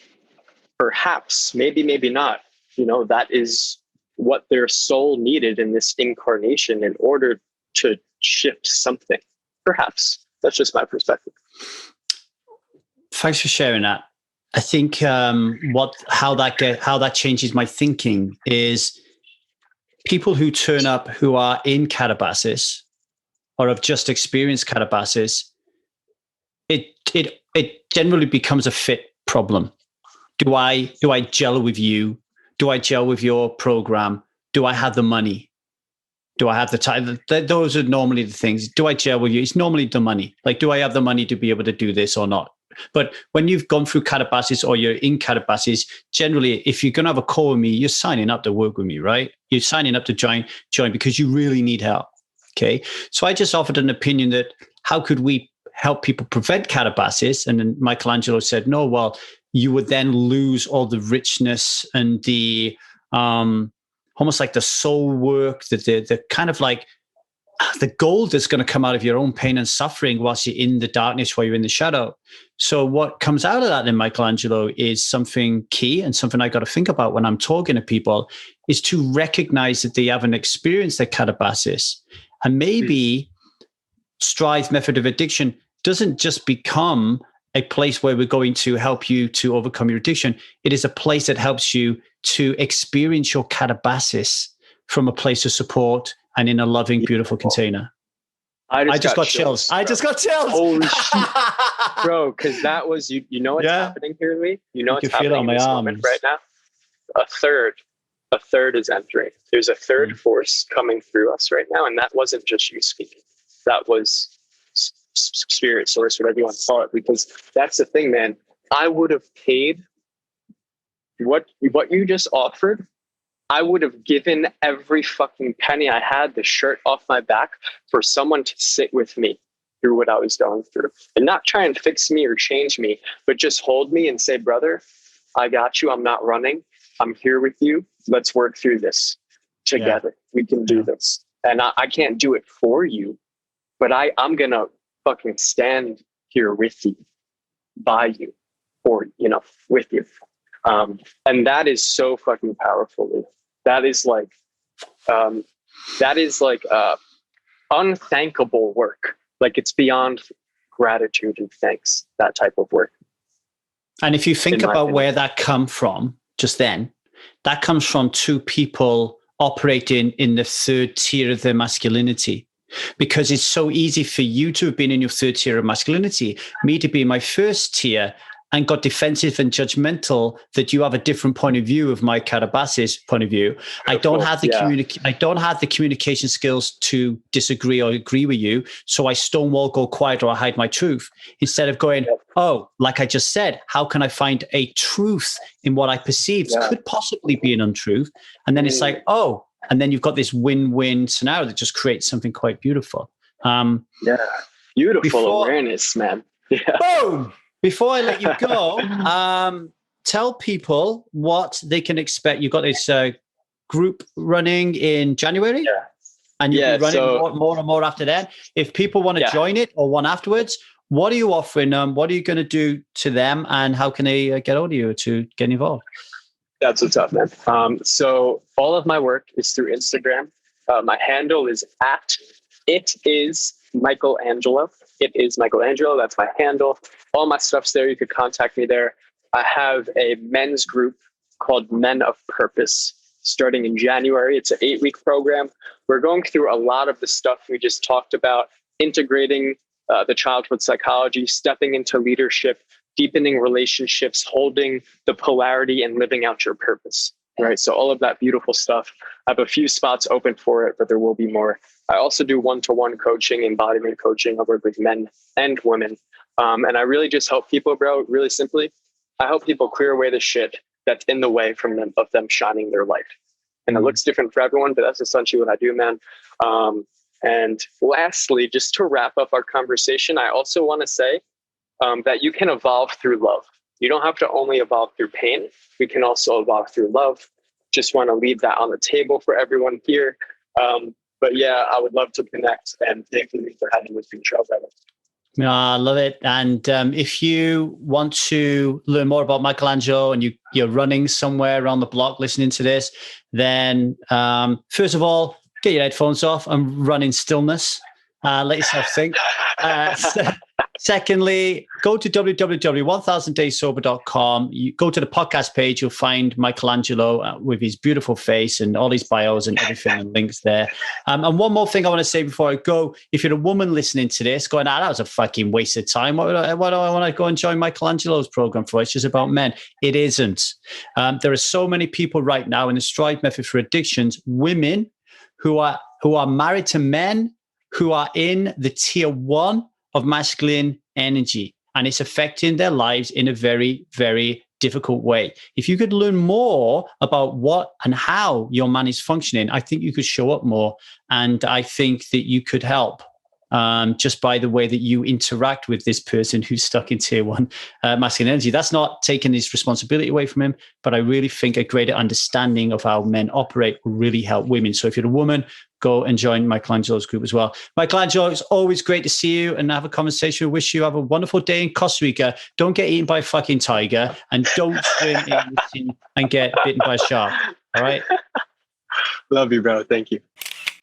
Speaker 1: maybe not, that is what their soul needed in this incarnation in order to shift something. Perhaps. That's just my perspective.
Speaker 2: Thanks for sharing that. I think how that changes my thinking is people who turn up who are in catabasis or have just experienced catabasis, it generally becomes a fit problem. Do I gel with you? Do I gel with your program? Do I have the money? Do I have the time? Those are normally the things. Do I gel with you? It's normally the money. Like, do I have the money to be able to do this or not? But when you've gone through catabasis or you're in catabasis, generally, if you're going to have a call with me, you're signing up to work with me, right? You're signing up to join because you really need help. Okay. So I just offered an opinion that how could we help people prevent catabasis? And then Michelangelo said, no, well, you would then lose all the richness and the almost like the soul work, the kind of like the gold that's going to come out of your own pain and suffering whilst you're in the darkness, while you're in the shadow. So what comes out of that then, Michelangelo, is something key and something I got to think about when I'm talking to people, is to recognize that they haven't experienced their catabasis. And maybe Strive method of addiction doesn't just become a place where we're going to help you to overcome your addiction. It is a place that helps you to experience your catabasis from a place of support and in a loving, beautiful container. I just got chills. I just got chills.
Speaker 1: Holy shit. Bro, because that was, you know what's happening here, Lee? You know what's happening in this moment right now? A third is entering. There's a third force coming through us right now. And that wasn't just you speaking. That was spirit, source, whatever you want to call it. Because that's the thing, man. I would have paid what you just offered. I would have given every fucking penny I had, the shirt off my back, for someone to sit with me through what I was going through and not try and fix me or change me, but just hold me and say, brother, I got you. I'm not running. I'm here with you. Let's work through this together. Yeah. We can do this. And I can't do it for you, but I'm going to fucking stand here with you, by you, or, with you. And that is so fucking powerful. That is like unthankable work. Like, it's beyond gratitude and thanks, that type of work.
Speaker 2: And if you think about where that come from, just then, that comes from two people operating in the third tier of their masculinity. Because it's so easy for you to have been in your third tier of masculinity, me to be in my first tier, and got defensive and judgmental that you have a different point of view of my catabasis point of view. I don't have the communication skills to disagree or agree with you. So I stonewall, go quiet, or I hide my truth. Instead of going, oh, like I just said, how can I find a truth in what I perceive could possibly be an untruth? And then it's like, oh, and then you've got this win-win scenario that just creates something quite beautiful.
Speaker 1: Beautiful awareness, man. Yeah.
Speaker 2: Boom! Before I let you go, tell people what they can expect. You've got this group running in January, and you'll be running more and more after that. If people want to join it or one afterwards, what are you offering them? What are you going to do to them, and how can they get hold of you to get involved?
Speaker 1: That's what's up, man. So all of my work is through Instagram. My handle is @ItIsMichaelAngelo. It is Michelangelo. That's my handle. All my stuff's there. You could contact me there. I have a men's group called Men of Purpose starting in January. It's an 8-week program. We're going through a lot of the stuff we just talked about, integrating the childhood psychology, stepping into leadership, deepening relationships, holding the polarity, and living out your purpose. Right. So all of that beautiful stuff. I have a few spots open for it, but there will be more. I also do one-to-one coaching, embodiment coaching. I work with men and women. And I really just help people, bro, really simply. I help people clear away the shit that's in the way of them shining their light. And it looks different for everyone, but that's essentially what I do, man. And lastly, just to wrap up our conversation, I also want to say that you can evolve through love. You don't have to only evolve through pain. We can also evolve through love. Just want to leave that on the table for everyone here. But yeah, I would love to connect, and thank you for having me on the show, brother.
Speaker 2: I love it. And if you want to learn more about Michelangelo and you're running somewhere around the block listening to this, then first of all, get your headphones off and run in stillness. Let yourself think. Secondly, go to www.1000dayssober.com. You go to the podcast page, you'll find Michelangelo with his beautiful face and all his bios and everything and links there. And one more thing I want to say before I go, if you're a woman listening to this, going, that was a fucking waste of time. What do I want to go and join Michelangelo's program for? It's just about men. It isn't. There are so many people right now in the Strive Method for Addictions, women who are married to men who are in the tier 1 of masculine energy, and it's affecting their lives in a very, very difficult way. If you could learn more about what and how your man is functioning, I think you could show up more, and I think that you could help just by the way that you interact with this person who's stuck in tier 1 masculine energy. That's not taking his responsibility away from him, but I really think a greater understanding of how men operate will really help women. So if you're a woman, go and join Michelangelo's group as well. Michelangelo, it's always great to see you and have a conversation. We wish you have a wonderful day in Costa Rica. Don't get eaten by a fucking tiger, and don't swim in the sea and get bitten by a shark. All right?
Speaker 1: Love you, bro. Thank you.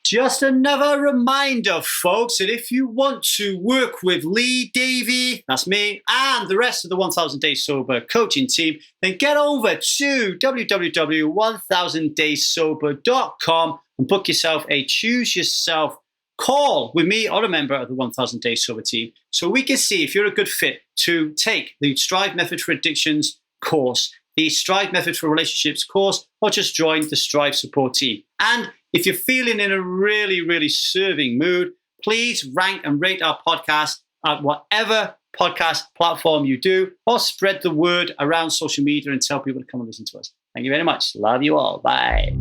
Speaker 2: Just another reminder, folks, that if you want to work with Lee, Davey, that's me, and the rest of the 1000 Days Sober coaching team, then get over to www.1000dayssober.com and book yourself a Choose Yourself call with me or a member of the 1000 Days Sober team, so we can see if you're a good fit to take the Strive Method for Addictions course, the Strive Method for Relationships course, or just join the Strive support team. And if you're feeling in a really, really serving mood, please rank and rate our podcast at whatever podcast platform you do, or spread the word around social media and tell people to come and listen to us. Thank you very much. Love you all. Bye.